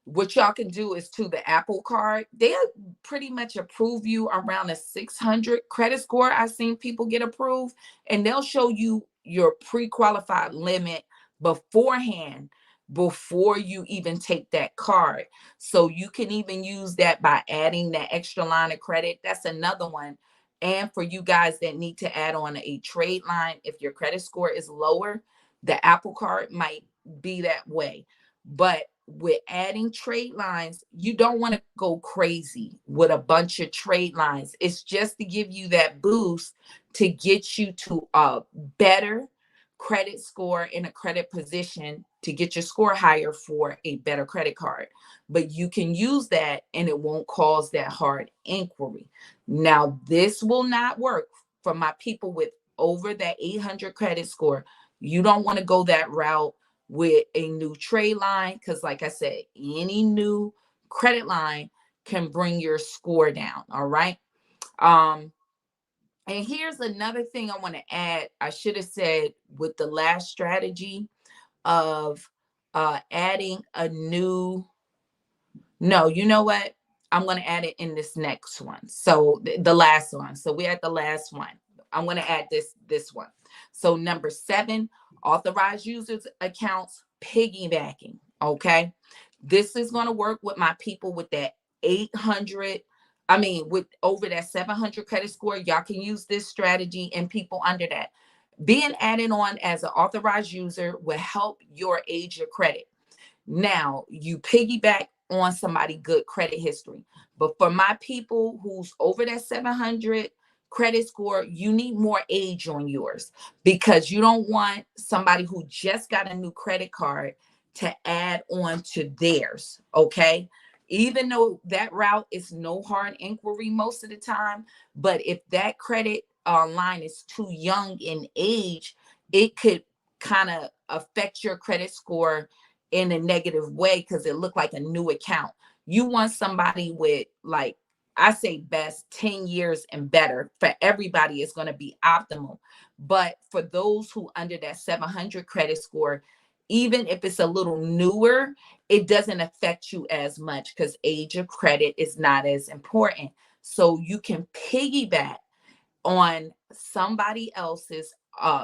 what y'all can do is to the Apple Card, they'll pretty much approve you around a 600 credit score. I've seen people get approved, and they'll show you your pre-qualified limit beforehand, before you even take that card. So you can even use that by adding that extra line of credit. That's another one. And for you guys that need to add on a trade line, if your credit score is lower, the Apple Card might be that way. But with adding trade lines, you don't want to go crazy with a bunch of trade lines. It's just to give you that boost to get you to a better credit score in a credit position, to get your score higher for a better credit card. But you can use that and it won't cause that hard inquiry. Now, this will not work for my people with over that 800 credit score. You don't want to go that route with a new trade line, because like I said, any new credit line can bring your score down. All right. um and here's another thing I want to add. I should have said with the last strategy of adding a new, no, you know what, I'm going to add it in this next one. So the last one, so we're at the last one. I'm going to add this one. So number 7, authorized users accounts piggybacking. Okay, this is going to work with my people with that 800, with over that 700 credit score. Y'all can use this strategy, and people under that. Being added on as an authorized user will help your age of credit. Now, you piggyback on somebody good credit history. But for my people who's over that 700 credit score, you need more age on yours, because you don't want somebody who just got a new credit card to add on to theirs. Okay. Even though that route is no hard inquiry most of the time, but if that credit line is too young in age, it could kind of affect your credit score in a negative way because it looked like a new account. You want somebody with, like, I say best 10 years and better. For everybody, it's going to be optimal. But for those who under that 700 credit score, even if it's a little newer, it doesn't affect you as much because age of credit is not as important. So you can piggyback on somebody else's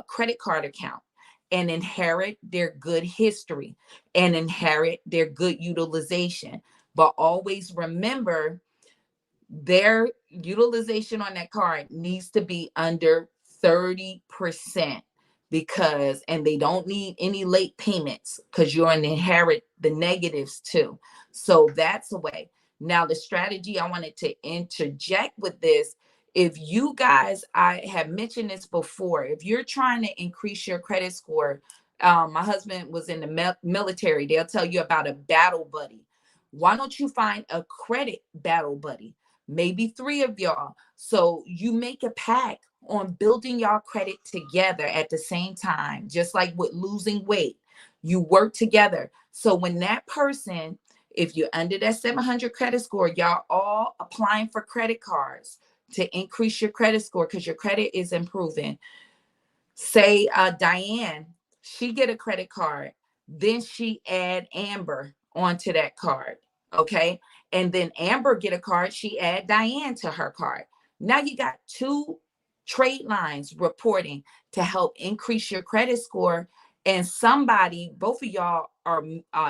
credit card account and inherit their good history and inherit their good utilization. But always remember, their utilization on that card needs to be under 30%, because, and they don't need any late payments because you're going to inherit the negatives too. So that's a way. Now, the strategy I wanted to interject with this, if you guys, I have mentioned this before, if you're trying to increase your credit score, my husband was in the military, they'll tell you about a battle buddy. Why don't you find a credit battle buddy? Maybe three of y'all. So you make a pact on building y'all credit together at the same time, just like with losing weight. You work together. So when that person, if you're under that 700 credit score, y'all all applying for credit cards to increase your credit score because your credit is improving. Say Diane, she get a credit card, then she add Amber onto that card. Okay. And then Amber get a card, she add Diane to her card. Now you got two trade lines reporting to help increase your credit score. And somebody, both of y'all are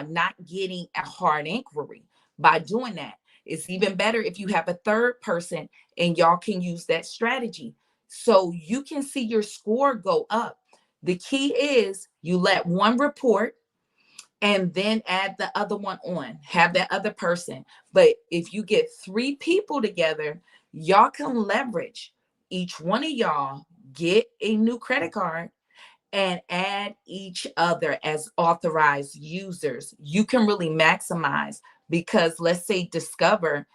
not getting a hard inquiry by doing that. It's even better if you have a third person and y'all can use that strategy so you can see your score go up. The key is you let one report and then add the other one on, have that other person. But if you get three people together, y'all can leverage each one of y'all, get a new credit card and add each other as authorized users. You can really maximize, because let's say Discover,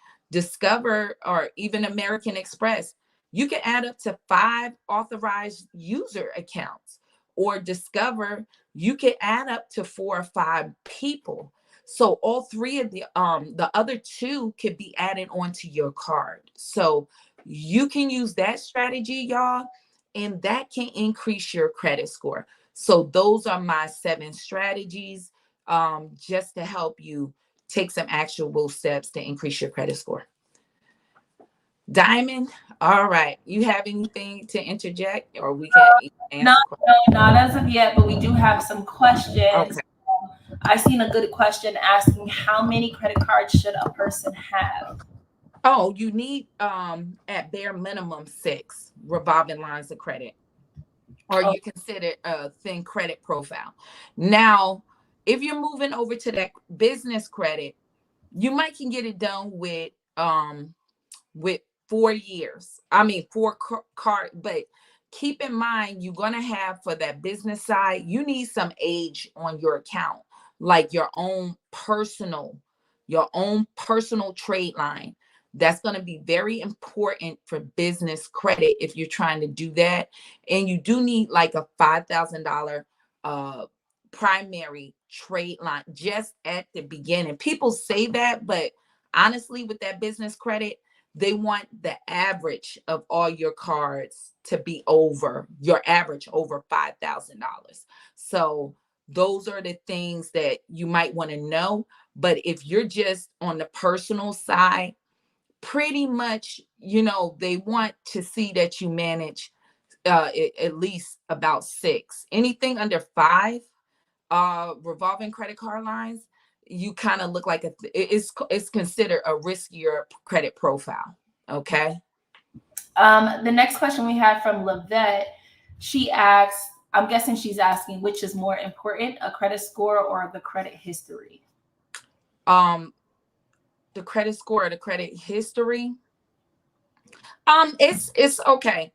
or even American Express, you can add up to 5 authorized user accounts. Or Discover, you can add up to 4 or 5 people. So all three of the other two could be added onto your card. So you can use that strategy, y'all, and that can increase your credit score. So those are my 7 strategies, just to help you take some actionable steps to increase your credit score. Diamond, all right. You have anything to interject, or we can Not, answer questions? no, not as of yet, but we do have some questions. Okay. I seen a good question asking how many credit cards should a person have? Oh, you need at bare minimum 6 revolving lines of credit, or Oh, you consider a thin credit profile. Now, if you're moving over to that business credit, you might can get it done with 4 years. I mean, 4 card, but keep in mind, you're going to have, for that business side, you need some age on your account, like your own personal trade line. That's going to be very important for business credit if you're trying to do that. And you do need like a $5,000 uh primary trade line just at the beginning. People say that, but honestly, with that business credit, they want the average of all your cards to be over your average over $5,000. So those are the things that you might want to know. But if you're just on the personal side, pretty much, they want to see that you manage at least about 6. Anything under 5 revolving credit card lines, you kind of look like it's considered a riskier credit profile. Okay. the next question we had from Lavette, she asks, I'm guessing she's asking which is more important, a credit score or the credit history? um the credit score or the credit history, It's okay.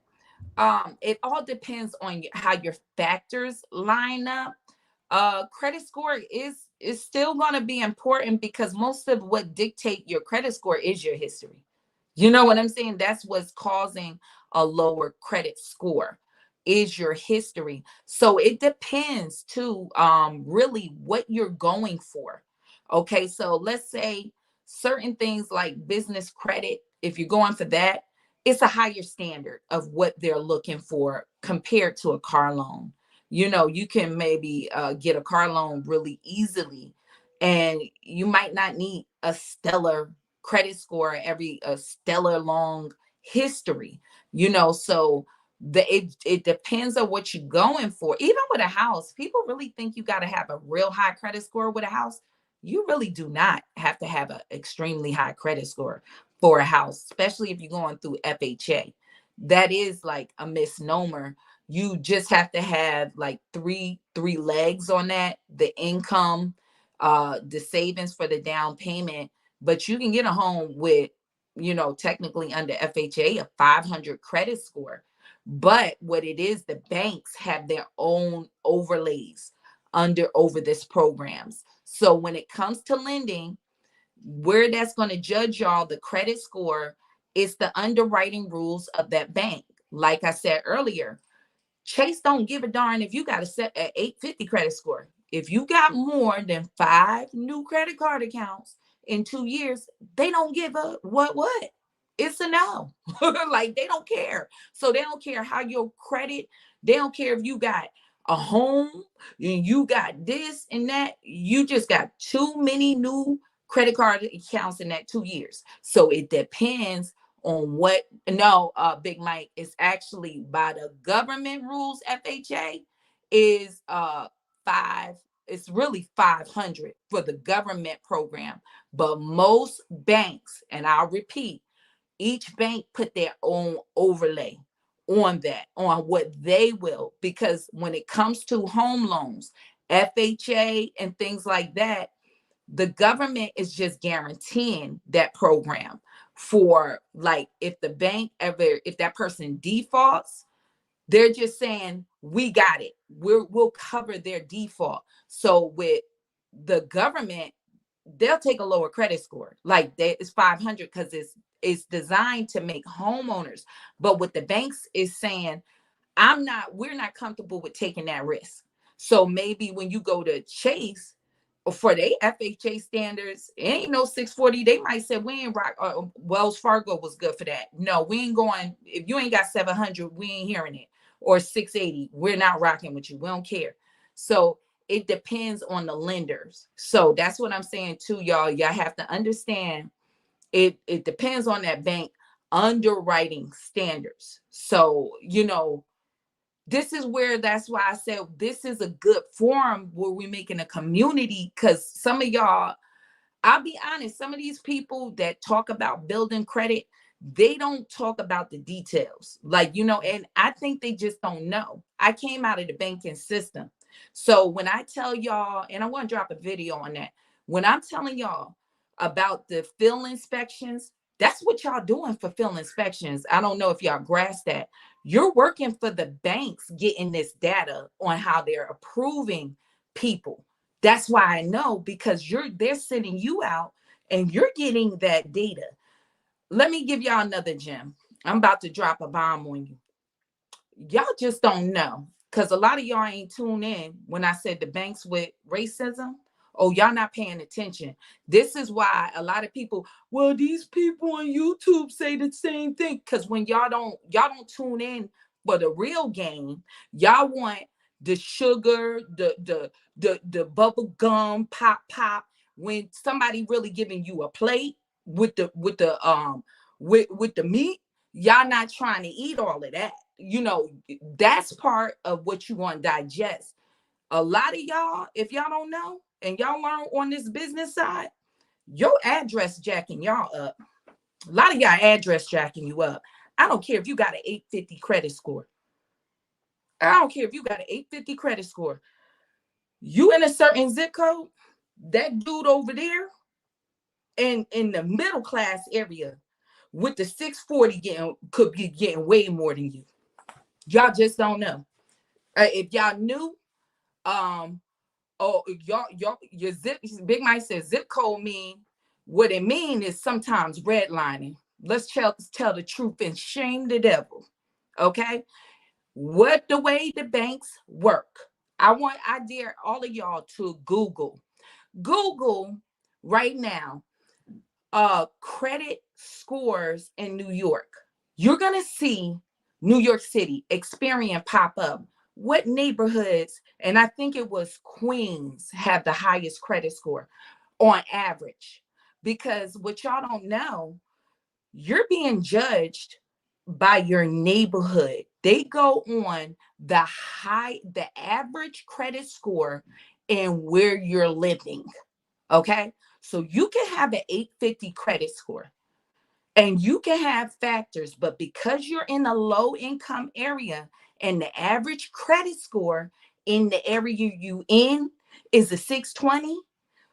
It all depends on how your factors line up. Credit score is still going to be important because most of what dictate your credit score is your history. You know what I'm saying? That's what's causing a lower credit score is your history. So it depends too, really what you're going for. Okay, so let's say certain things like business credit, if you're going for that, it's a higher standard of what they're looking for compared to a car loan. You know, you can maybe get a car loan really easily, and you might not need a stellar credit score, every a stellar long history, you know. So it depends on what you're going for. Even with a house, people really think you got to have a real high credit score with a house. You really do not have to have an extremely high credit score for a house, especially if you're going through FHA. That is like a misnomer. You just have to have like three legs on that: the income, the savings for the down payment. But you can get a home with, you know, technically under FHA, a 500 credit score. But what it is, the banks have their own overlays under over this programs. So when it comes to lending, where that's going to judge y'all the credit score is the underwriting rules of that bank. Like I said earlier, Chase don't give a darn if you got a set at 850 credit score. If you got more than 5 new credit card accounts in 2 years, they don't give a what. It's a no. Like they don't care. So they don't care how your credit, they don't care if you got a home and you got this and that. You just got too many new credit card accounts in that 2 years. So it depends on what. No, Big Mike, is actually by the government rules. FHA is 5, it's really 500 for the government program. But most banks, and I'll repeat, each bank put their own overlay on that, on what they will, because when it comes to home loans, FHA and things like that, the government is just guaranteeing that program for, like, if the bank ever, if that person defaults, they're just saying we got it, we'll cover their default. So with the government, they'll take a lower credit score, like that is 500, because it's designed to make homeowners. But what the banks is saying, we're not comfortable with taking that risk. So maybe when you go to Chase, for their FHA standards, it ain't no 640. They might say we ain't rock. Wells Fargo was good for that. No, we ain't going. If you ain't got 700, we ain't hearing it. Or 680, we're not rocking with you. We don't care. So it depends on the lenders. So that's what I'm saying too, y'all. Y'all have to understand it depends on that bank underwriting standards. So, you know, this is where, that's why I said this is a good forum where we're making a community, because some of y'all, I'll be honest, some of these people that talk about building credit, they don't talk about the details. Like, you know, and I think they just don't know. I came out of the banking system. So when I tell y'all, and I want to drop a video on that, when I'm telling y'all about the field inspections, that's what y'all doing for field inspections. I don't know if y'all grasp that. You're working for the banks getting this data on how they're approving people. That's why I know, because they're sending you out and you're getting that data. Let me give y'all another gem. I'm about to drop a bomb on you. Y'all just don't know, because a lot of y'all ain't tuned in when I said the banks with racism. Oh, y'all not paying attention. This is why a lot of people, well, these people on YouTube say the same thing, because when y'all don't tune in for the real game. Y'all want the sugar, the bubble gum pop, when somebody really giving you a plate with the meat. Y'all not trying to eat all of that. You know, that's part of what you want to digest. A lot of y'all, if y'all don't know and y'all learn on this business side, your address jacking y'all up. A lot of y'all address jacking you up. I don't care if you got an 850 credit score. I don't care if you got an 850 credit score. You in a certain zip code, that dude over there in the middle class area with the 640 getting could be getting way more than you. Y'all just don't know. If y'all knew, um, oh y'all your zip. Big Mike says zip code mean what it mean is sometimes redlining. Let's tell the truth and shame the devil. Okay, what the way the banks work. I dare all of y'all to Google right now credit scores in New York. You're gonna see New York City, Experian pop up. What neighborhoods, and I think it was Queens, have the highest credit score on average. Because what y'all don't know, you're being judged by your neighborhood. They go on the average credit score and where you're living. Okay. So you can have an 850 credit score and you can have factors, but because you're in a low income area and the average credit score in the area you in is a 620,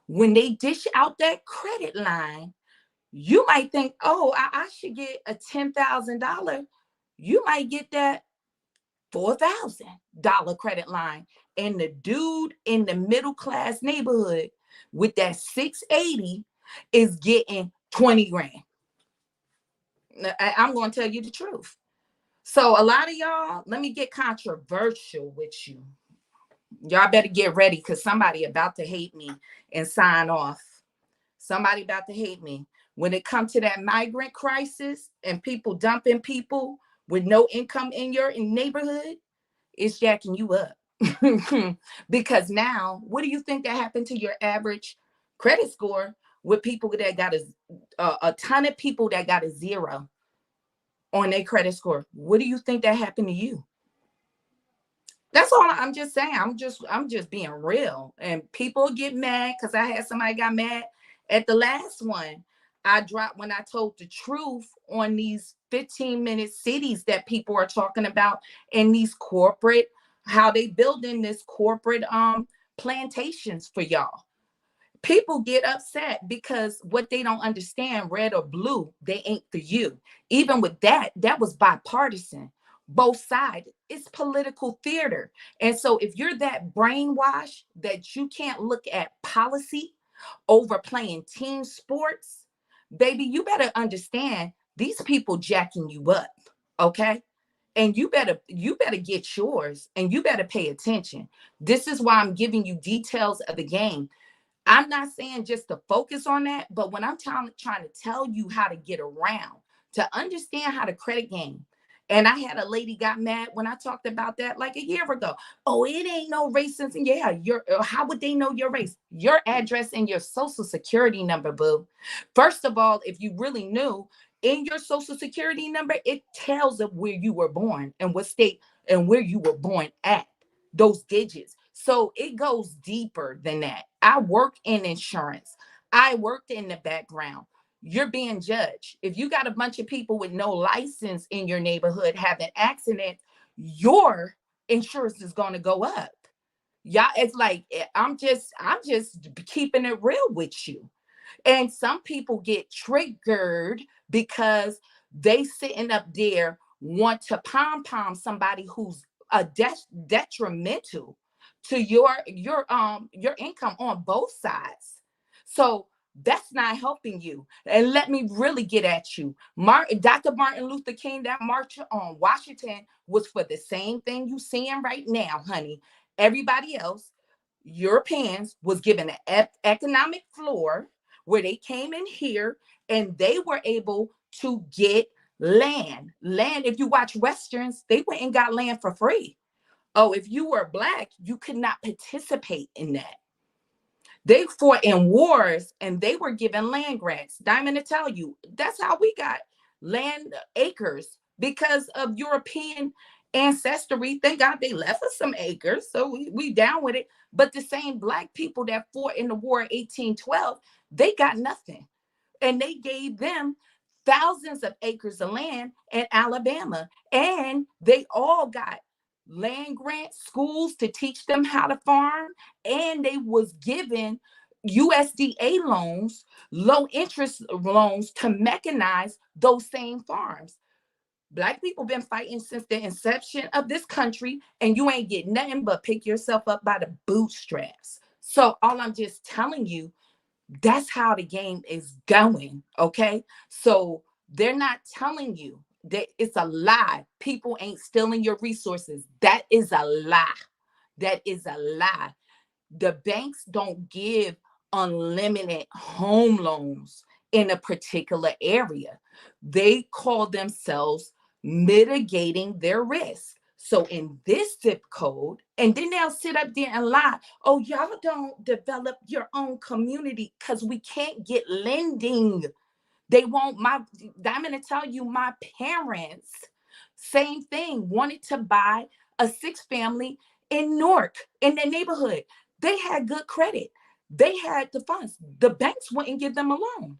when they dish out that credit line, you might think, oh, I should get a $10,000. You might get that $4,000 credit line. And the dude in the middle class neighborhood with that 680 is getting 20 grand. I'm going to tell you the truth. So a lot of y'all, let me get controversial with you. Y'all better get ready because somebody about to hate me and sign off. Somebody about to hate me. When it comes to that migrant crisis and people dumping people with no income in your neighborhood, it's jacking you up. Because now, what do you think that happened to your average credit score with people that got a ton of people that got a zero on their credit score? What do you think that happened to you? That's all I'm just saying. I'm just being real. And people get mad because I had somebody got mad at the last one. I dropped when I told the truth on these 15-minute cities that people are talking about and these corporate, how they building this corporate plantations for y'all. People get upset because what they don't understand, red or blue, they ain't for you. Even with that, that was bipartisan. Both sides, it's political theater. And so if you're that brainwashed that you can't look at policy over playing team sports, baby, you better understand these people jacking you up. Okay. And you better get yours and you better pay attention. This is why I'm giving you details of the game. I'm not saying just to focus on that, but when I'm trying to tell you how to get around, to understand how to credit game. And I had a lady got mad when I talked about that like a year ago. Oh, it ain't no racism. Yeah, how would they know your race? Your address and your social security number, boo. First of all, if you really knew, in your social security number, it tells of where you were born and what state and where you were born at, those digits. So it goes deeper than that. I work in insurance. I worked in the background. You're being judged. If you got a bunch of people with no license in your neighborhood having accidents, your insurance is going to go up. Yeah, it's like I'm just keeping it real with you. And some people get triggered because they sitting up there want to pom pom somebody who's a detrimental to your income on both sides. So that's not helping you. And let me really get at you. Dr. Martin Luther King, that march on Washington was for the same thing you seeing right now, honey. Everybody else, Europeans, was given an economic floor where they came in here and they were able to get land. Land, if you watch Westerns, they went and got land for free. Oh, if you were Black, you could not participate in that. They fought in wars and they were given land grants. Diamond to tell you, that's how we got land acres because of European ancestry. Thank God they left us some acres. So we down with it. But the same Black people that fought in the war in 1812, they got nothing. And they gave them thousands of acres of land in Alabama. And they all got land grants, schools to teach them how to farm, and they was given USDA loans, low interest loans to mechanize those same farms. Black people been fighting since the inception of this country, and you ain't getting nothing but pick yourself up by the bootstraps. So all I'm just telling you, that's how the game is going. Okay. So they're not telling you that it's a lie. People ain't stealing your resources. That is a lie. That is a lie. The banks don't give unlimited home loans in a particular area. They call themselves mitigating their risk. So in this zip code, and then they'll sit up there and lie, oh, y'all don't develop your own community because we can't get lending. They won't. I'm going to tell you, my parents, same thing, wanted to buy a six family in Newark in their neighborhood. They had good credit. They had the funds. The banks wouldn't give them a loan.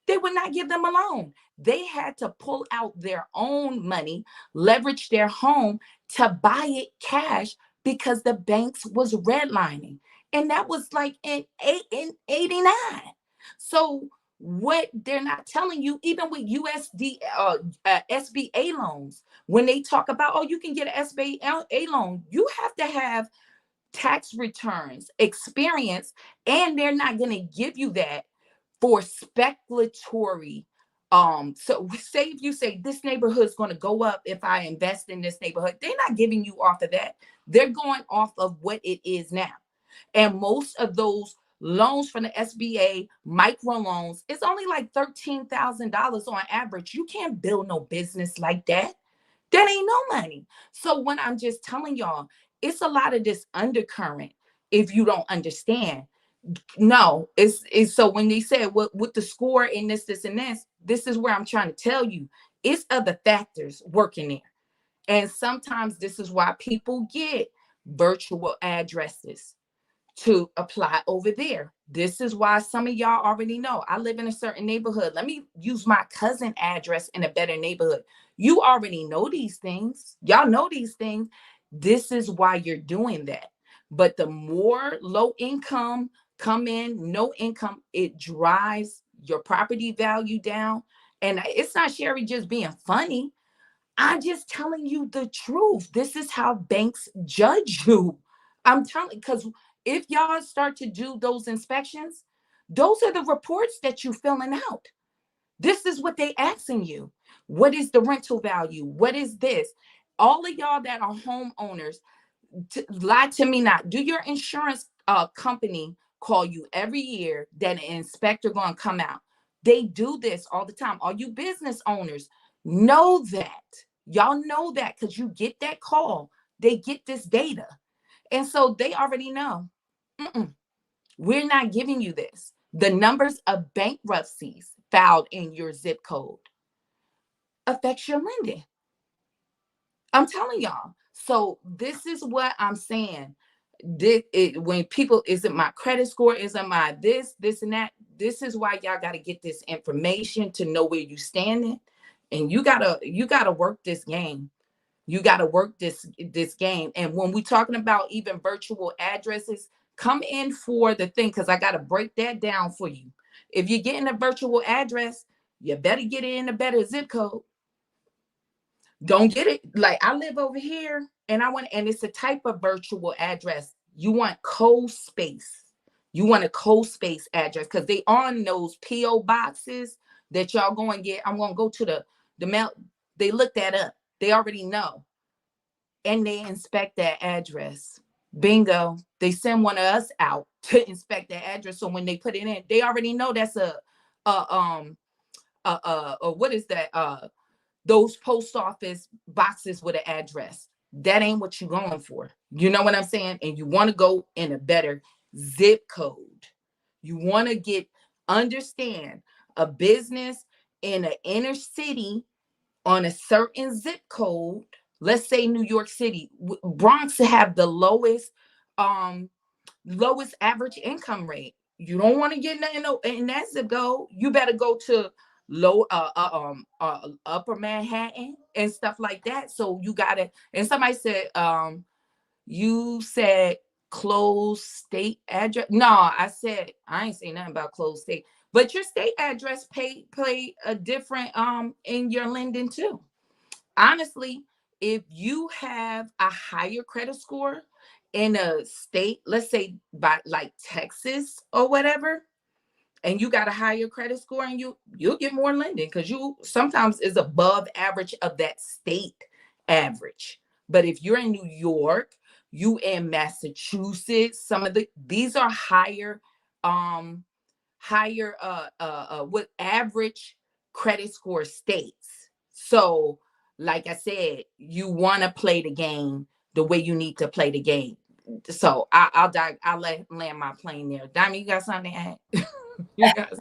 They would not give them a loan. They had to pull out their own money, leverage their home to buy it cash because the banks was redlining. And that was like in 89. So what they're not telling you, even with SBA loans, when they talk about, oh, you can get an SBA loan, you have to have tax returns, experience, and they're not going to give you that for speculatory. So say if you say this neighborhood is going to go up if I invest in this neighborhood, they're not giving you off of that. They're going off of what it is now. And most of those loans from the SBA, micro loans, it's only like $13,000 on average. You can't build no business like that. That ain't no money. So when I'm just telling y'all, it's a lot of this undercurrent if you don't understand. No, it's so when they said what with the score in this and this is where I'm trying to tell you, it's other factors working there. And sometimes this is why people get virtual addresses to apply over there. This is why some of y'all already know I live in a certain neighborhood. Let me use my cousin address in a better neighborhood. You already know these things. Y'all know these things. This is why you're doing that. But the more low income come in, no income, it drives your property value down. And it's not Sherry just being funny. I'm just telling you the truth. This is how banks judge you. I'm telling, because if y'all start to do those inspections, those are the reports that you're filling out. This is what they asking you. What is the rental value? What is this? All of y'all that are homeowners, lie to me not. Do your insurance company call you every year that an inspector going to come out? They do this all the time. All you business owners know that. Y'all know that because you get that call. They get this data. And so they already know. Mm-mm, we're not giving you this. The numbers of bankruptcies filed in your zip code affects your lending. I'm telling y'all. So this is what I'm saying. When people, is it my credit score? Is it my this and that? This is why y'all got to get this information to know where you standing, and you gotta work this game. You gotta work this game. And when we talking about even virtual addresses, come in for the thing because I gotta break that down for you. If you're getting a virtual address, you better get it in a better zip code. Don't get it. Like I live over here and it's a type of virtual address. You want cold space. You want a cold space address because they on those PO boxes that y'all go and get. I'm gonna go to the mail. They look that up. They already know. And they inspect that address. Bingo. They send one of us out to inspect that address. So when they put it in, they already know that's what is that? Those post office boxes with an address. That ain't what you're going for. You know what I'm saying? And you want to go in a better zip code. You want to understand a business in an inner city on a certain zip code. Let's say New York City, Bronx have the um lowest average income rate. You don't want to get nothing in that zip code. You better go to upper Manhattan and stuff like that. So you gotta. And somebody said, you said closed state address. No, I said I ain't saying nothing about closed state, but your state address play a different in your lending too. Honestly, if you have a higher credit score in a state, let's say by like Texas or whatever, and you got a higher credit score, and you'll get more lending because you sometimes is above average of that state average. But if you're in New York, you in Massachusetts, some of these are um higher with average credit score states. So like I said, you want to play the game the way you need to play the game. So I'll land my plane there. Diamond, you got something to add? You guys.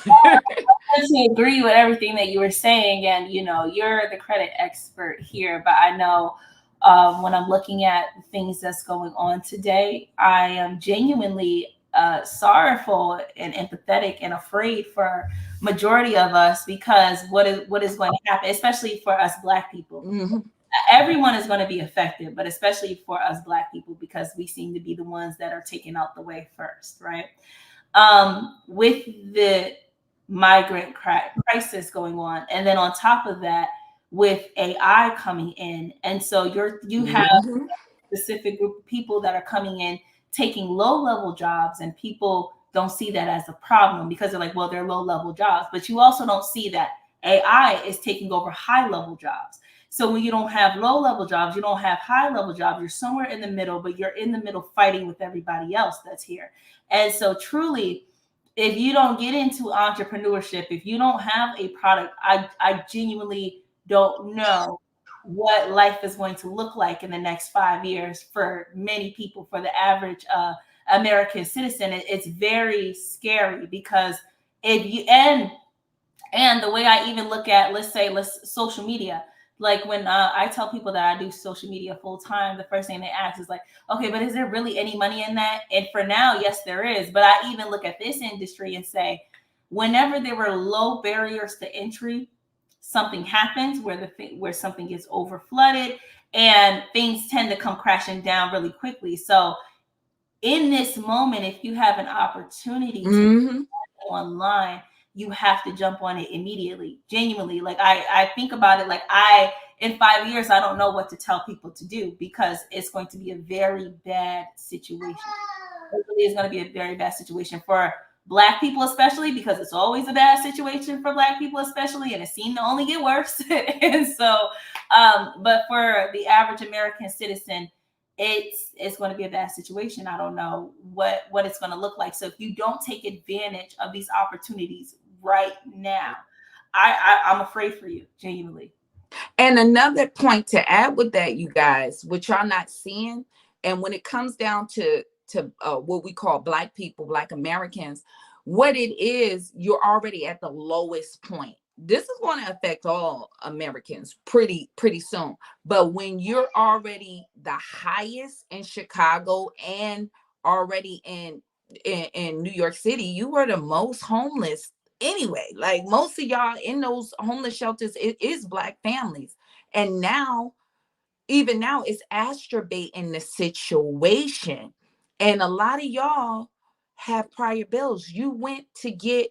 To agree with everything that you were saying, and you're the credit expert here, but I know when I'm looking at the things that's going on today, I am genuinely sorrowful and empathetic and afraid for majority of us, because what is going to happen, especially for us Black people. Mm-hmm. Everyone is going to be affected, but especially for us Black people, because we seem to be the ones that are taken out the way first, right? With the migrant crisis going on, and then on top of that, with AI coming in, and so you have Mm-hmm. a specific group of people that are coming in taking low level jobs, and people don't see that as a problem because they're like, well, they're low level jobs, but you also don't see that AI is taking over high level jobs. So when you don't have low level jobs, you don't have high level jobs, you're somewhere in the middle, but you're in the middle fighting with everybody else that's here. And so truly, if you don't get into entrepreneurship, if you don't have a product, I genuinely don't know what life is going to look like in the next 5 years for many people, for the average American citizen. It's very scary, because if you and the way I even look at, let's social media. Like when I tell people that I do social media full time, the first thing they ask is like, okay, but is there really any money in that? And for now, yes, there is. But I even look at this industry and say, whenever there were low barriers to entry, something happens where something gets over flooded, and things tend to come crashing down really quickly. So in this moment, if you have an opportunity to Mm-hmm. online, you have to jump on it immediately. Genuinely, like I think about it, like I in 5 years I don't know what to tell people to do, because it's going to be a very bad situation. It really is going to be a very bad situation for Black people, especially, because it's always a bad situation for Black people, especially, and it seemed to only get worse. And so, but for the average American citizen, it's going to be a bad situation. I don't know what it's going to look like. So if you don't take advantage of these opportunities right now, I'm afraid for you, genuinely. And another point to add with that, you guys, which y'all not seeing, and when it comes down to what we call Black people, Black Americans, what it is, you're already at the lowest point. This is going to affect all Americans pretty soon. But when you're already the highest in Chicago and already in New York City, you were the most homeless anyway. Like most of y'all in those homeless shelters, it is Black families. And now, even now, it's exacerbating the situation. And a lot of y'all have prior bills. You went to get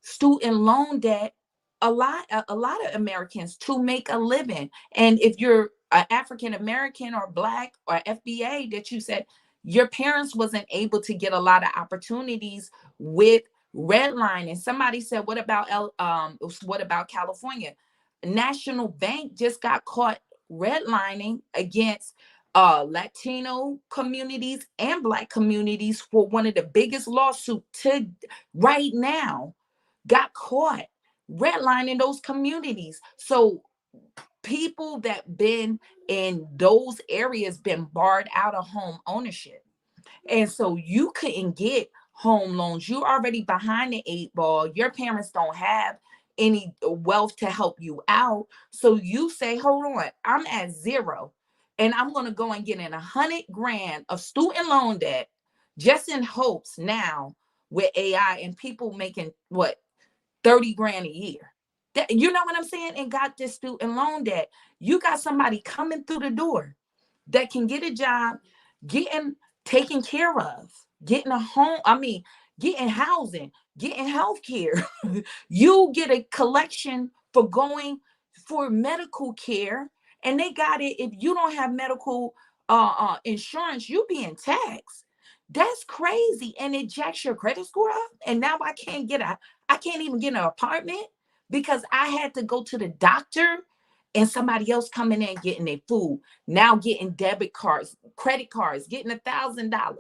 student loan debt, a lot of Americans, to make a living. And if you're African American or Black or FBA, that you said your parents wasn't able to get a lot of opportunities with redlining. Somebody said, what about California? National Bank just got caught redlining against Latino communities and Black communities for one of the biggest lawsuits to right now, got caught redlining those communities. So people that been in those areas been barred out of home ownership. And so you couldn't get home loans. You already behind the eight ball. Your parents don't have any wealth to help you out. So you say, hold on, I'm at zero. And I'm going to go and get in 100 grand of student loan debt just in hopes now with AI and people making what, 30 grand a year. You know what I'm saying? And got this student loan debt. You got somebody coming through the door that can get a job, getting taken care of, getting a home, getting housing, getting health care. You get a collection for going for medical care, and they got it. If you don't have medical insurance, you being taxed. That's crazy. And it jacks your credit score up. And now I can't even get an apartment because I had to go to the doctor and somebody else coming in getting their food. Now getting debit cards, credit cards, getting $1,000.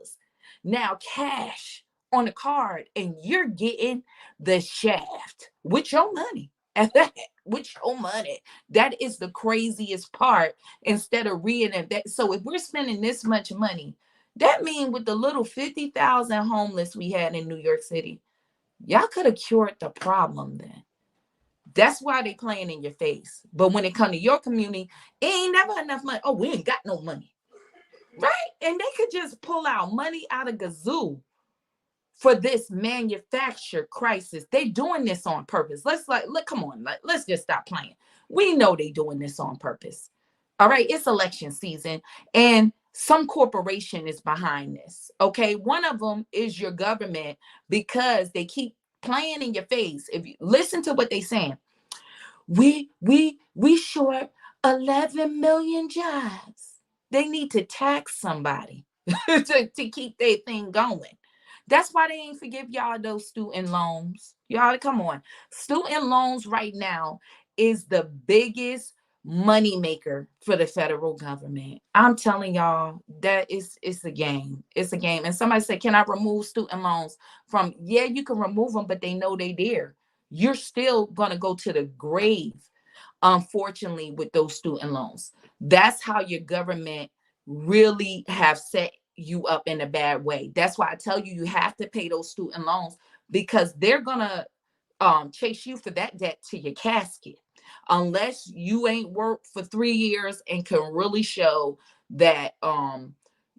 Now cash on a card, and you're getting the shaft with your money. At that, with your money. That is the craziest part. Instead of reading that. So if we're spending this much money, that means with the little 50,000 homeless we had in New York City, y'all could have cured the problem then. That's why they playing in your face. But when it come to your community, it ain't never enough money. Oh, we ain't got no money. Right? And they could just pull out money out of gazoo for this manufactured crisis. They doing this on purpose. Look, come on, let's just stop playing. We know they doing this on purpose. All right, it's election season, and some corporation is behind this. Okay, one of them is your government because they keep playing in your face. If you listen to what they saying, we short 11 million jobs. They need to tax somebody to keep their thing going. That's why they ain't forgive y'all those student loans. Y'all, come on. Student loans right now is the biggest money maker for the federal government. I'm telling y'all that it's a game. It's a game. And somebody said, can I remove student loans from? Yeah, you can remove them, but they know they there. You're still gonna go to the grave, unfortunately, with those student loans. That's how your government really have set you up in a bad way. That's why I tell you, you have to pay those student loans because they're gonna chase you for that debt to your casket, unless you ain't worked for 3 years and can really show that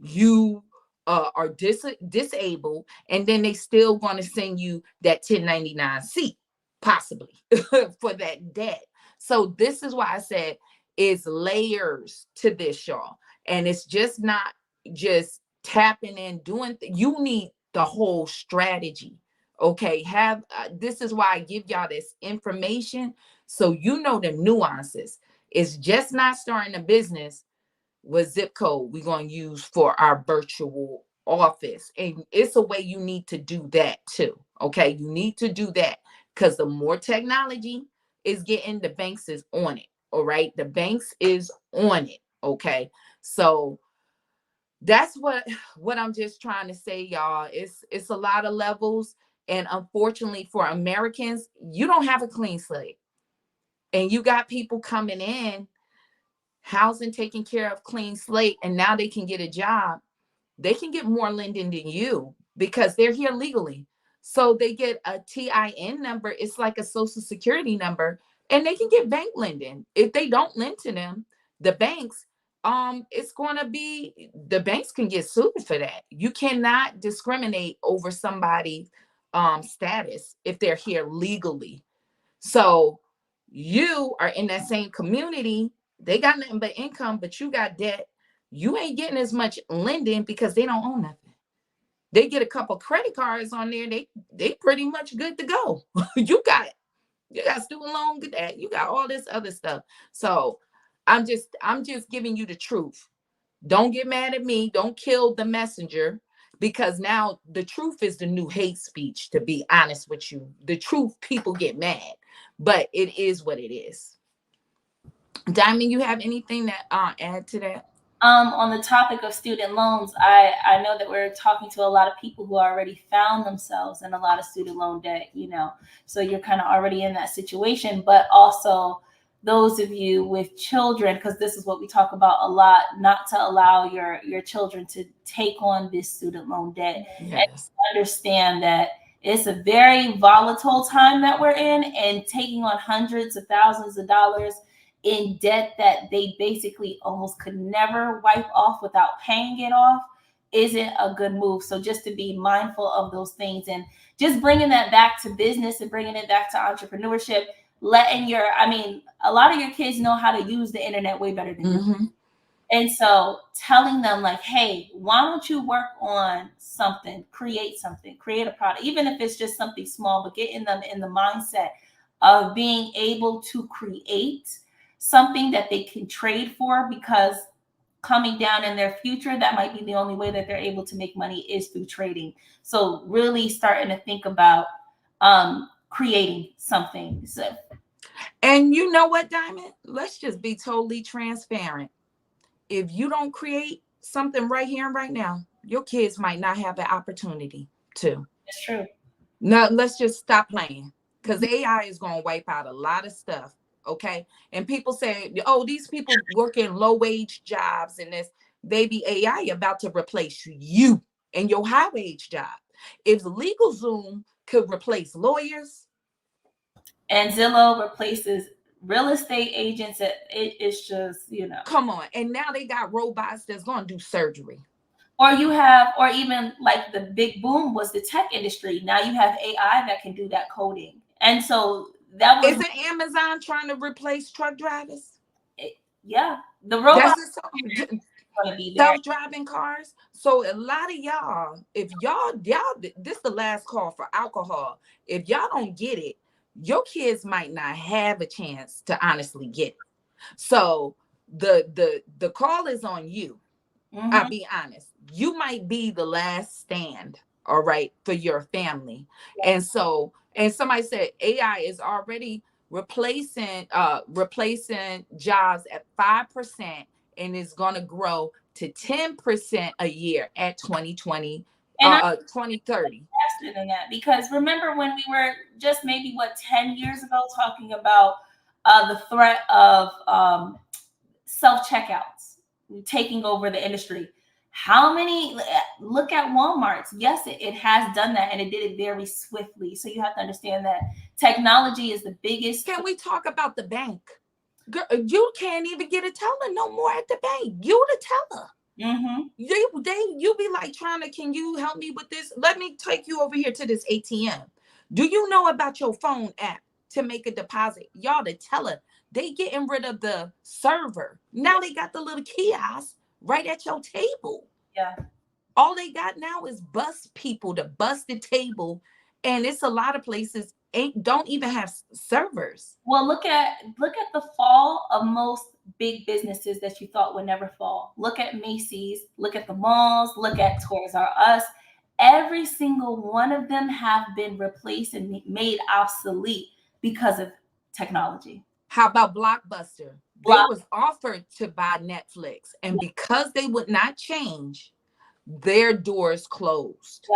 you are disabled, and then they still want to send you that 1099-C possibly for that debt. So this is why I said it's layers to this, y'all. And it's just not just tapping in, doing, you need the whole strategy. Okay, have this is why I give y'all this information so you know the nuances. It's just not starting a business with zip code we're going to use for our virtual office. And it's a way you need to do that too. Okay, you need to do that because the more technology is getting, the banks is on it. All right, the banks is on it. Okay, so that's what I'm just trying to say, y'all. It's a lot of levels, and unfortunately for Americans, you don't have a clean slate, and you got people coming in, housing taken care of, clean slate, and now they can get a job. They can get more lending than you because they're here legally. So they get a TIN number. It's like a social security number, and they can get bank lending. If they don't lend to them, the banks, it's going to be, the banks can get sued for that. You cannot discriminate over somebody's status if they're here legally. So you are in that same community. They got nothing but income, but you got debt. You ain't getting as much lending because they don't own nothing. They get a couple credit cards on there. They pretty much good to go. You got student loan debt. You got all this other stuff. So I'm just giving you the truth. Don't get mad at me. Don't kill the messenger, because now the truth is the new hate speech, to be honest with you. The truth, people get mad, but it is what it is. Diamond, you have anything that add to that? On the topic of student loans, I know that we're talking to a lot of people who already found themselves in a lot of student loan debt, so you're kind of already in that situation. But also those of you with children, because this is what we talk about a lot, not to allow your children to take on this student loan debt. And Yes. understand that it's a very volatile time that we're in, and taking on hundreds of thousands of dollars in debt that they basically almost could never wipe off without paying it off isn't a good move. So just to be mindful of those things, and just bringing that back to business and bringing it back to entrepreneurship, letting a lot of your kids know how to use the internet way better than you. Mm-hmm. And so telling them like, hey, why don't you work on something, create a product, even if it's just something small, but getting them in the mindset of being able to create something that they can trade for, because coming down in their future, that might be the only way that they're able to make money is through trading. So really starting to think about creating something. So, and you know what, Diamond? Let's just be totally transparent. If you don't create something right here and right now, your kids might not have the opportunity to. it's true. Now, let's just stop playing, because AI is going to wipe out a lot of stuff. Okay. And people say, oh, these people work in low wage jobs and this, baby, AI about to replace you and your high wage job. If LegalZoom could replace lawyers, And Zillow replaces real estate agents. It's just, come on. And now they got robots that's going to do surgery. Or you have, or even like the big boom was the tech industry. Now you have AI that can do that coding. And so that was. Isn't Amazon trying to replace truck drivers? Yeah. The robots That's are going to be there. self-driving cars. So a lot of y'all, if y'all, this is the last call for alcohol. If y'all don't get it, your kids might not have a chance to honestly get it. So the call is on you. I'll be honest. You might be the last stand, all right, for your family. And so, and somebody said AI is already replacing jobs at 5%, and is going to grow to 10% a year at 2020 And 2030. faster than that, because remember when we were just maybe 10 years ago talking about the threat of self-checkouts taking over the industry. How many, look at Walmart's. Yes, it has done that, and it did it very swiftly. So you have to understand that technology is the biggest. Can we talk about the bank? Girl, you can't even get a teller no more at the bank. You the teller. You be like trying to, can you help me with this? Let me take you over here to this ATM. Do you know about your phone app to make a deposit? Y'all, the teller, they getting rid of the server. Now they got the little kiosk right at your table. Yeah. All they got now is bust people to bust the table. And it's a lot of places don't even have servers. Well, look at the fall of most big businesses that you thought would never fall. Look at Macy's, look at the malls, look at Toys R Us. Every single one of them have been replaced and made obsolete because of technology. How about Blockbuster? They was offered to buy Netflix, and because they would not change, their doors closed.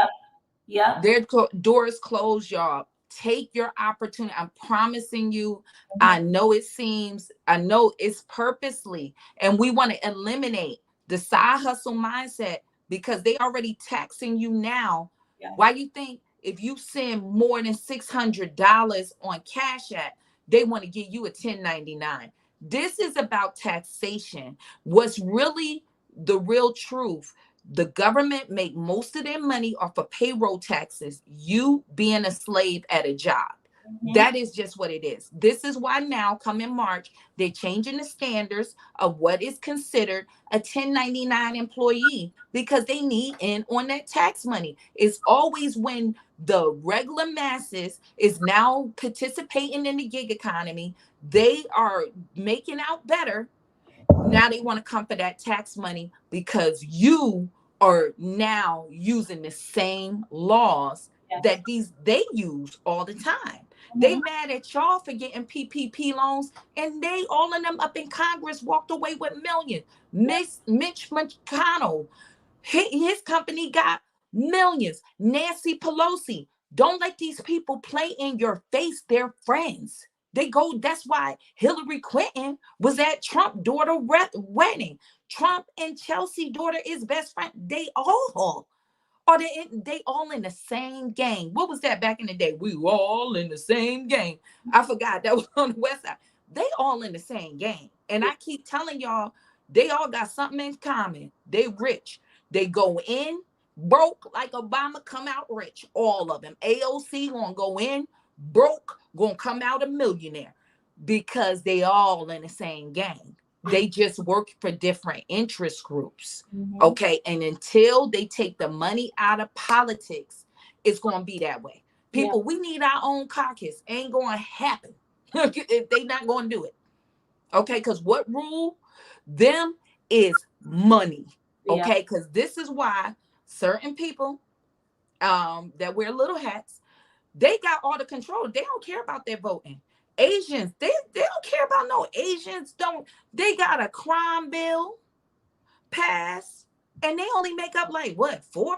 Yep. Their doors closed, y'all. Take your opportunity. I'm promising you. I know it's purposely, and we want to eliminate the side hustle mindset, because they already taxing you now. Yeah. Why you think if you send more than $600 on Cash App, they want to give you a 1099? This is about taxation. What's really the real truth? The government make most of their money off of payroll taxes, you being a slave at a job. That is just what it is. This is why now, come in March, they're changing the standards of what is considered a 1099 employee, because they need in on that tax money. It's always when the regular masses is now participating in the gig economy, they are making out better. Now they want to come for that tax money, because you are now using the same laws that they use all the time. They mad at y'all for getting PPP loans, and they all of them up in Congress walked away with millions. Mitch McConnell, his company got millions. Nancy Pelosi, don't let these people play in your face. They're friends. They go. That's why Hillary Clinton was at Trump's daughter wedding. Trump and Chelsea daughter is best friend. They all are they all in the same gang. What was that back in the day? We were all in the same gang. I forgot, that was on the West Side. They all in the same gang. And I keep telling y'all, they all got something in common. They rich. They go in broke like Obama, come out rich. All of them. AOC gonna go in broke, gonna come out a millionaire, because they all in the same gang. They just work for different interest groups. Mhm. Okay. And until they take the money out of politics, it's going to be that way. Yeah. People, we need our own caucus. Ain't going to happen. If they not going to do it. Okay. Because what rule them is money. Yeah. Okay. Because this is why certain people that wear little hats, they got all the control. They don't care about their voting. Asians, they don't care about no Asians. Don't they got a crime bill passed, and they only make up like what 4%,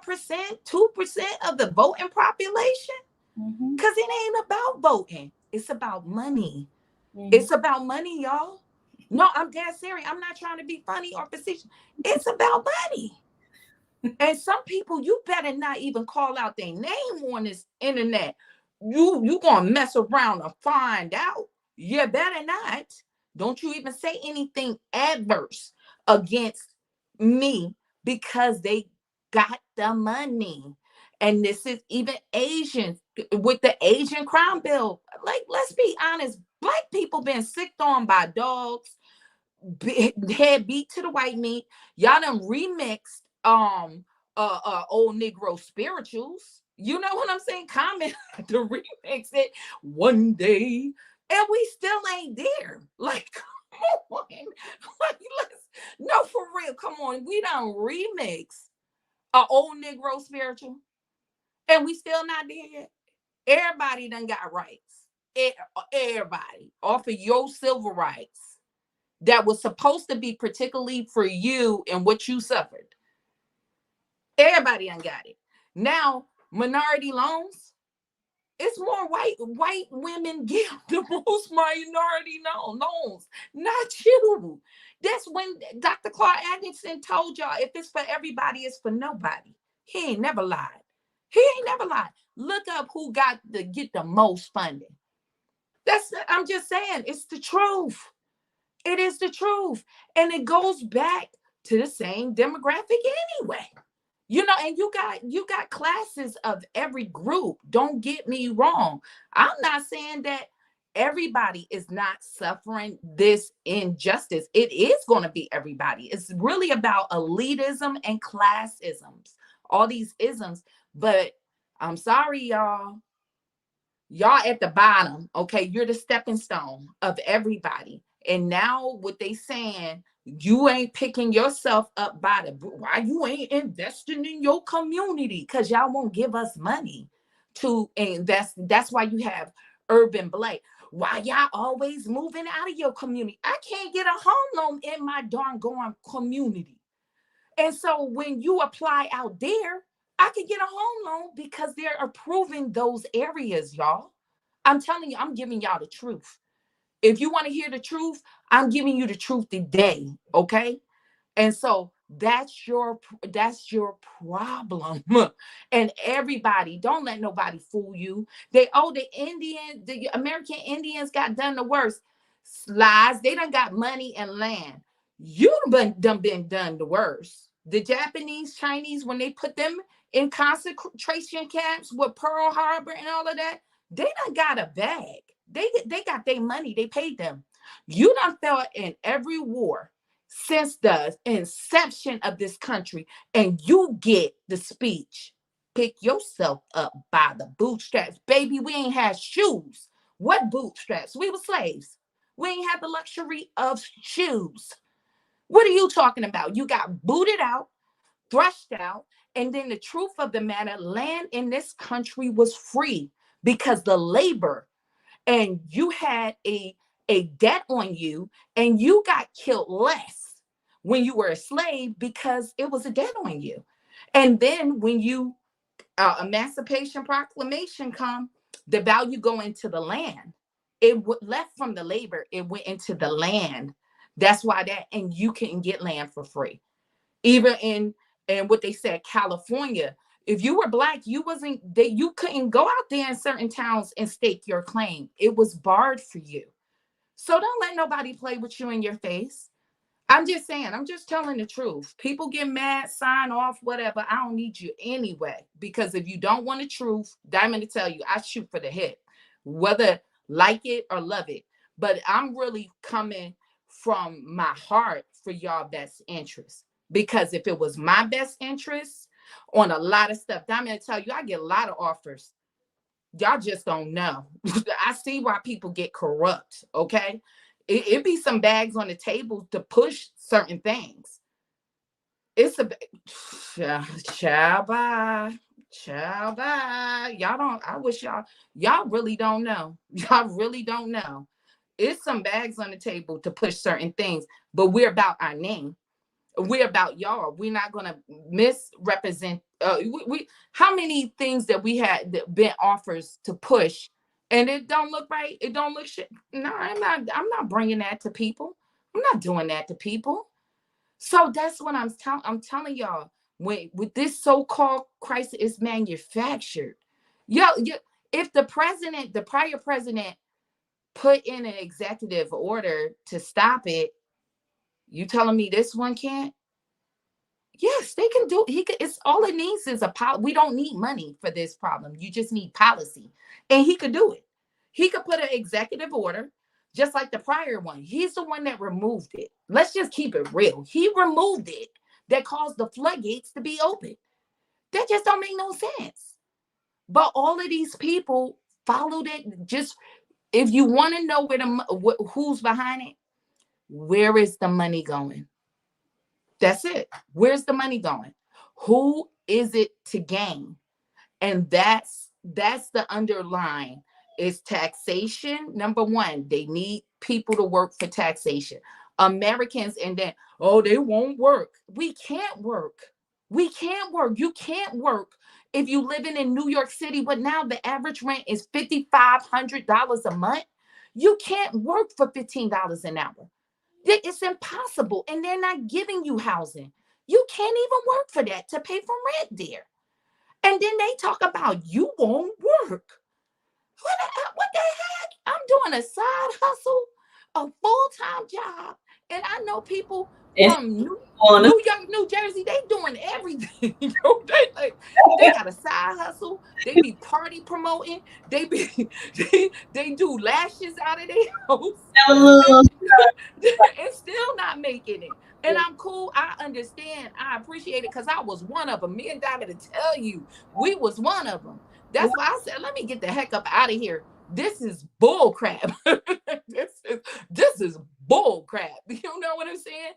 2% of the voting population? Mhm. Cause it ain't about voting. It's about money. Mhm. It's about money, y'all. No, I'm dead serious. I'm not trying to be funny or facetious. It's about money. And some people, you better not even call out their name on this internet. You gonna mess around and find out. You better not. Don't you even say anything adverse against me because they got the money. And this is even Asians with the Asian crime bill. Like, let's be honest, black people been sicked on by dogs, head beat to the white meat. Y'all done remixed old Negro spirituals. You know what I'm saying? Comment to remix it one day, and we still ain't there. Like, come on, like let's no for real. Come on, we done remix a old Negro spiritual, and we still not there yet. Everybody done got rights. Everybody off of your civil rights that was supposed to be particularly for you and what you suffered. Everybody done got it. Now, minority loans, it's more white women give the most minority loans, not you. That's when Dr. Clark Atkinson told y'all if it's for everybody, it's for nobody. He ain't never lied. He ain't never lied. Look up who got to get the most funding. I'm just saying, it's the truth. It is the truth. And it goes back to the same demographic anyway. And you got classes of every group. Don't get me wrong. I'm not saying that everybody is not suffering this injustice. It is going to be everybody. It's really about elitism and classisms, all these isms. But I'm sorry, y'all at the bottom. Okay, you're the stepping stone of everybody. And now what they saying, you ain't picking yourself up by the why you ain't investing in your community, because y'all won't give us money to invest. That's why you have urban blight. Why y'all always moving out of your community? I can't get a home loan in my darn going community. And so when you apply out there, I could get a home loan because they're approving those areas, y'all. I'm telling you, I'm giving y'all the truth. If you want to hear the truth, I'm giving you the truth today, okay? And so that's your problem. And everybody, don't let nobody fool you. The American Indians got done the worst. Lies, they done got money and land. You done been done the worst. The Japanese, Chinese, when they put them in concentration camps with Pearl Harbor and all of that, they done got a bag. They got their money, they paid them. You done fought in every war since the inception of this country, and you get the speech. Pick yourself up by the bootstraps. Baby, we ain't had shoes. What bootstraps? We were slaves. We ain't had the luxury of shoes. What are you talking about? You got booted out, thrashed out, and then the truth of the matter, land in this country was free because the labor, and you had a debt on you, and you got killed less when you were a slave because it was a debt on you. And then when you Emancipation Proclamation come, the value go into the land. Left from the labor, it went into the land. That's why and you couldn't get land for free. Even in what they said, California, if you were black, you couldn't go out there in certain towns and stake your claim. It was barred for you. So don't let nobody play with you in your face. I'm just saying, I'm just telling the truth. People get mad, sign off, whatever. I don't need you anyway. Because if you don't want the truth, I'm going to tell you, I shoot for the hip, whether like it or love it. But I'm really coming from my heart for y'all best interest. Because if it was my best interest on a lot of stuff, I'm gonna tell you, I get a lot of offers. Y'all just don't know. I see why people get corrupt. Okay, it be some bags on the table to push certain things. It's a child bye. Child bye. Y'all don't, I wish y'all really don't know. Y'all really don't know. It's some bags on the table to push certain things, but we're about our name. We're about y'all. We're not gonna misrepresent. How many things that we had that been offers to push, and it don't look right. It don't look shit. No, I'm not. I'm not bringing that to people. I'm not doing that to people. So that's what I'm telling y'all. When with this so-called crisis is manufactured, yo, if the president, the prior president, put in an executive order to stop it, you telling me this one can't? Yes, they can do. He could. It's all it needs is a we don't need money for this problem. You just need policy, and he could do it. He could put an executive order, just like the prior one. He's the one that removed it. Let's just keep it real. He removed it. That caused the floodgates to be open. That just don't make no sense. But all of these people followed it. Just if you want to know where who's behind it, where is the money going? That's it. Where's the money going? Who is it to gain? And that's the underline is taxation. Number one, they need people to work for taxation. Americans, and then, oh, they won't work. We can't work. We can't work. You can't work if you living in New York City, but now the average rent is $5,500 a month. You can't work for $15 an hour. It's impossible. And they're not giving you housing. You can't even work for that to pay for rent there. And then they talk about you won't work. What the heck? I'm doing a side hustle, a full-time job. And I know people It's from on. New York, New Jersey, they doing everything. They got a side hustle. They be party promoting. They be they do lashes out of their house. And still not making it. And I'm cool. I understand. I appreciate it because I was one of them. Me and Diamond to tell you, we was one of them. That's why I said, let me get the heck up out of here. This is bull crap. this is bull crap. You know what I'm saying?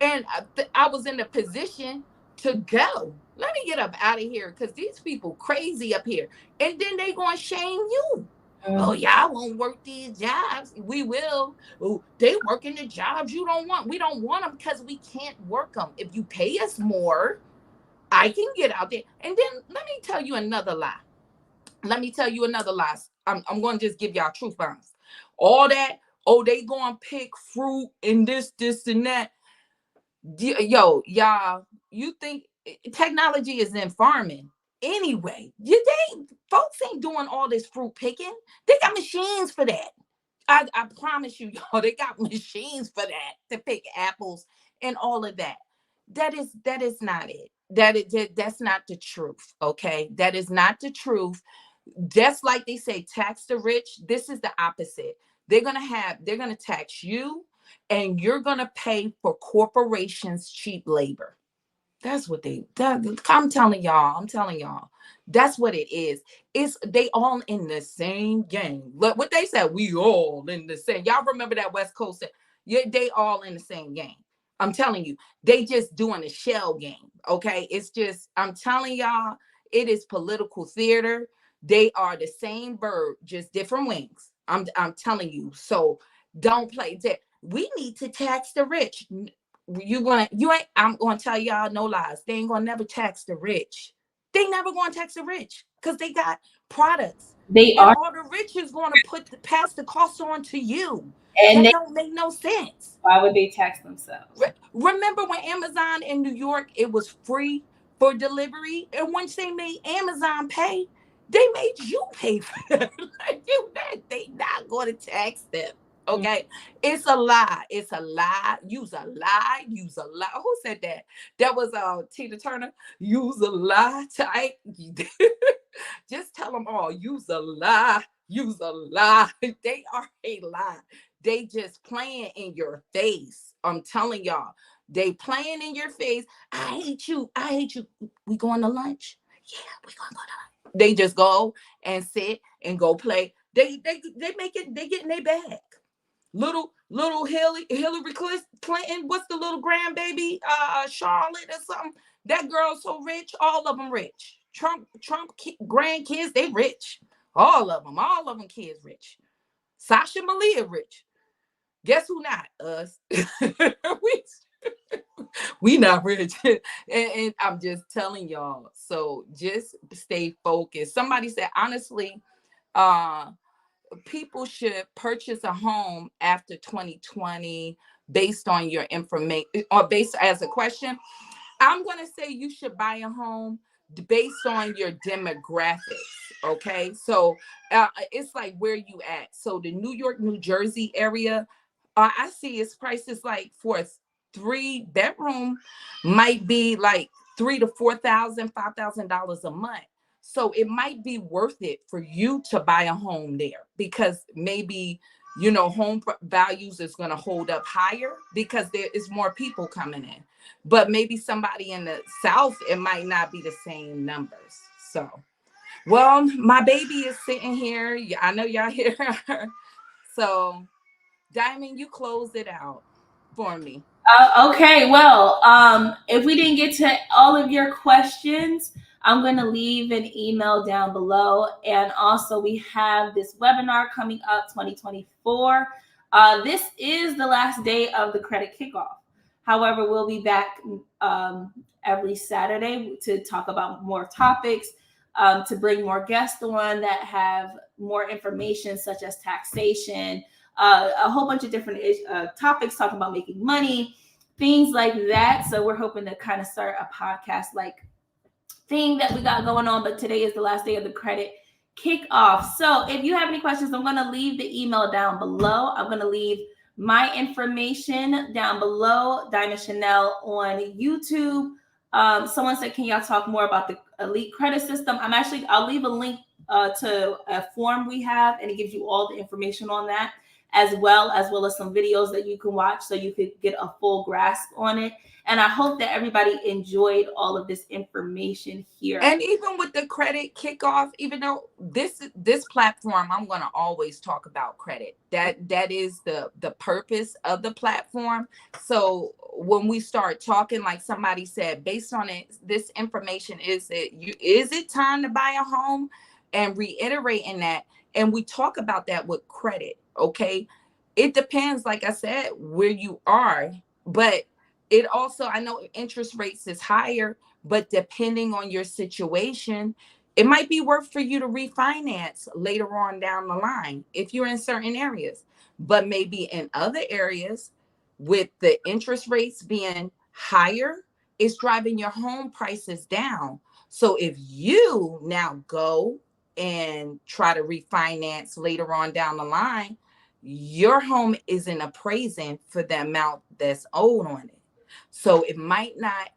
And I was in the position to go. Let me get up out of here because these people crazy up here. And then they gonna shame you. Oh, y'all won't work these jobs. We will. Oh, they working the jobs you don't want. We don't want them because we can't work them. If you pay us more, I can get out there. And then let me tell you another lie. Let me tell you another lie. I'm going to just give y'all truth bombs. All that, oh, they going to pick fruit and this, and that. Yo, y'all, you think technology is in farming? Anyway, folks ain't doing all this fruit picking. They got machines for that. I promise you, y'all, they got machines for that to pick apples and all of that. That is not it. That's not the truth. Okay, that is not the truth. Just like they say, tax the rich. This is the opposite. They're gonna tax you, and you're gonna pay for corporations' cheap labor. That's what I'm telling y'all. I'm telling y'all. That's what it is. It's they all in the same game. Look what they said. We all in the same. Y'all remember that West Coast said, yeah, they all in the same game. I'm telling you, they just doing a shell game. Okay. It's just, I'm telling y'all, it is political theater. They are the same bird, just different wings. I'm telling you. So don't play that. We need to tax the rich. You ain't, I'm gonna tell y'all no lies. They ain't gonna never tax the rich. They never gonna tax the rich because they got products. They And are, all the rich is gonna pass the cost on to you. and That they, don't make no sense. why would they tax themselves? Remember when Amazon in New York, it was free for delivery, and once they made Amazon pay, they made you pay for it. They not going to tax them. Okay, it's a lie. It's a lie. Use a lie. Use a lie. Who said that? That was Tina Turner. Use a lie type. Just tell them all. Use a lie. Use a lie. They are a lie. They just playing in your face. I'm telling y'all, they playing in your face. I hate you. I hate you. We going to lunch? Yeah, we gonna go to lunch. They just go and sit and go play. They make it. They get in their bag. Little Hillary Clinton. What's the little grandbaby? Charlotte or something. That girl's so rich. All of them rich. Trump grandkids. They rich. All of them. All of them kids rich. Sasha Malia rich. Guess who not? Us. we not rich. And I'm just telling y'all. So just stay focused. Somebody said, honestly, uh, people should purchase a home after 2020 based on your information or based as a question. I'm going to say you should buy a home based on your demographics. Okay. So it's like where you at. So the New York, New Jersey area, I see its prices like for a 3 bedroom might be like $3,000 to $4,000, $5,000 a month. So it might be worth it for you to buy a home there because maybe, home values is going to hold up higher because there is more people coming in. But maybe somebody in the South, it might not be the same numbers. So, well, my baby is sitting here. I know y'all hear her. So, Diamond, you close it out for me. Okay, well, if we didn't get to all of your questions, I'm going to leave an email down below. And also, we have this webinar coming up 2024. This is the last day of the credit kickoff. However, we'll be back every Saturday to talk about more topics, to bring more guests on that have more information, such as taxation, a whole bunch of different topics talking about making money, things like that. So we're hoping to kind of start a podcast like thing that we got going on. But today is the last day of the credit kickoff. So if you have any questions, I'm going to leave the email down below. I'm going to leave my information down below. Diamond Chanel on YouTube. Someone said, can y'all talk more about the elite credit system? I'll leave a link to a form we have, and it gives you all the information on that, as well as some videos that you can watch so you could get a full grasp on it. And I hope that everybody enjoyed all of this information here. And even with the credit kickoff, even though this platform, I'm going to always talk about credit. That is the purpose of the platform. So when we start talking, like somebody said, based on it, this information is it time to buy a home? And reiterating that, and we talk about that with credit. Okay, it depends, like I said, where you are, but it also, I know interest rates is higher, but depending on your situation, it might be worth for you to refinance later on down the line if you're in certain areas. But maybe in other areas, with the interest rates being higher, it's driving your home prices down. So if you now go and try to refinance later on down the line, your home isn't appraising for the amount that's owed on it. So it might not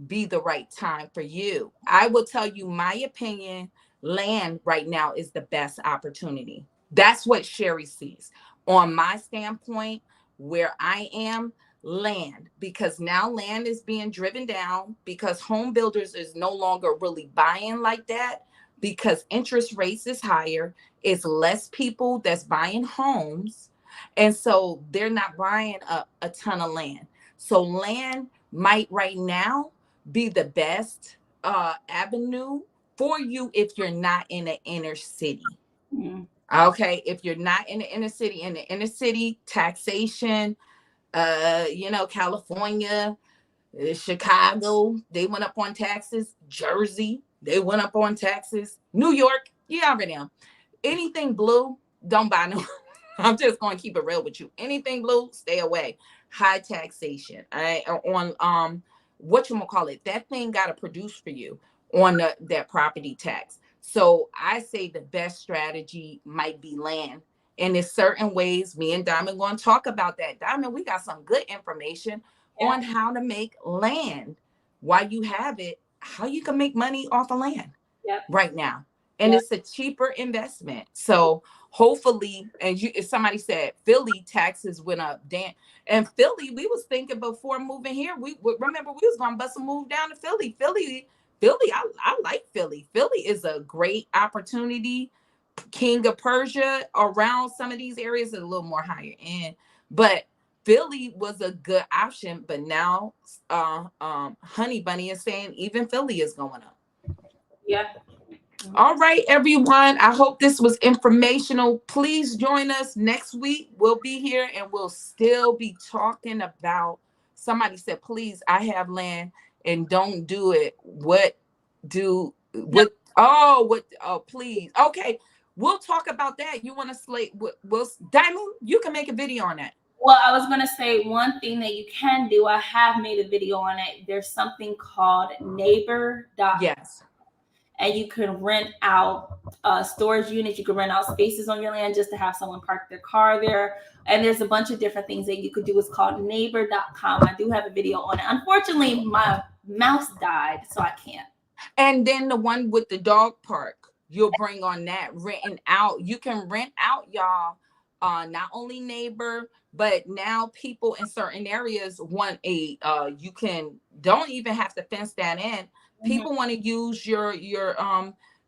be the right time for you. I will tell you my opinion, land right now is the best opportunity. That's what Sherry sees. On my standpoint, where I am, land, because now land is being driven down because home builders is no longer really buying like that because interest rates is higher. It's less people that's buying homes. And so they're not buying a ton of land. So land might right now be the best avenue for you if you're not in the inner city. Mm. Okay, if you're not in the inner city, taxation, California, Chicago, they went up on taxes. Jersey, they went up on taxes. New York, you already know. Anything blue, don't buy no. I'm just going to keep it real with you. Anything blue, stay away. High taxation. All right, on what you gonna call it? That thing got to produce for you on that property tax. So I say the best strategy might be land. And there's certain ways me and Diamond going to talk about that. Diamond, we got some good information on how to make land while you have it, how you can make money off of land Yep. right now. and it's a cheaper investment. So hopefully, and you, if somebody said Philly taxes went up, damn, and Philly, we was thinking before moving here, we remember we was gonna bust a move down to Philly. Philly, I like Philly. Philly is a great opportunity. King of Persia around some of these areas is a little more higher end, but Philly was a good option. But now, Honey Bunny is saying even Philly is going up. Yeah. All right, everyone. I hope this was informational. Please join us next week. We'll be here and we'll still be talking about. Somebody said, please, I have land and don't do it. What do, No, what, oh, what, oh, please. Okay. We'll talk about that. You want to slate, we'll, Diamond, you can make a video on that. well, I was gonna say one thing that you can do. I have made a video on it. There's something called neighbor.com, Yes. and you can rent out storage units. You can rent out spaces on your land just to have someone park their car there. And there's a bunch of different things that you could do. It's called neighbor.com. I do have a video on it. Unfortunately, my mouse died, so I can't. And then the one with the dog park, you'll bring on that renting out. You can rent out, y'all. Not only neighbor, but now people in certain areas want a. You can don't even have to fence that in. Mhm. People want to use your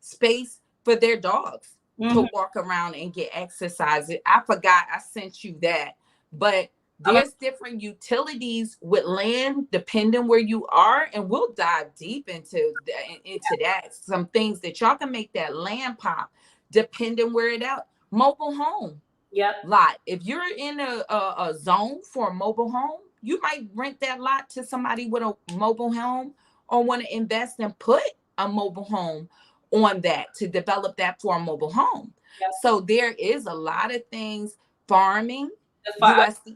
space for their dogs to Mhm. walk around and get exercise. I forgot I sent you that, but I'm there's different utilities with land depending where you are, and we'll dive deep into that. Some things that y'all can make that land pop depending where it out. Mobile home Yep. lot. If you're in a zone for a mobile home, you might rent that lot to somebody with a mobile home, or want to invest and put a mobile home on that to develop that for a mobile home. Yep. So there is a lot of things. Farming, The USD.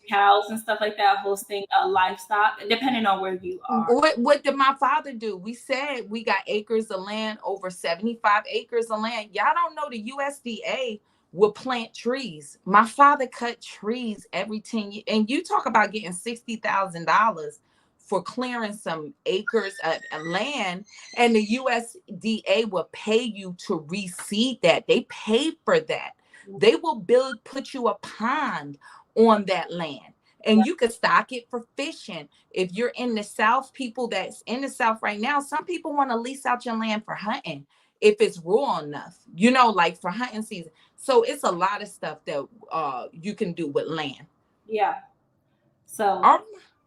cows and stuff like that, hosting livestock, depending on where you are. What did my father do? We said we got acres of land, over 75 acres of land. Y'all don't know the USDA will plant trees. My father cut trees every 10 years. And you talk about getting $60,000 for clearing some acres of land, and the USDA will pay you to reseed that. They pay for that. They will put you a pond on that land, and you could stock it for fishing. If you're in the South, people that's in the South right now, some people want to lease out your land for hunting if it's rural enough, like for hunting season. So it's a lot of stuff that you can do with land. Yeah. So All,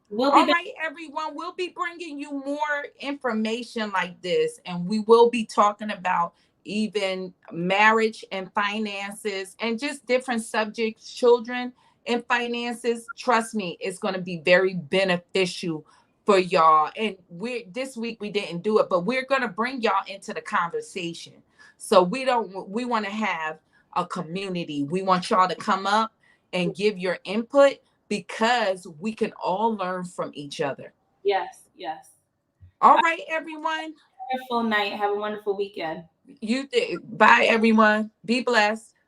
we'll be all back. right, everyone. We'll be bringing you more information like this, and we will be talking about even marriage and finances and just different subjects, children and finances. Trust me, it's going to be very beneficial for y'all. And we're this week we didn't do it, but we're going to bring y'all into the conversation. So we want to have a community. We want y'all to come up and give your input, because we can all learn from each other. Yes, yes. All right, everyone. Wonderful night. Have a wonderful weekend. Bye, everyone. Be blessed.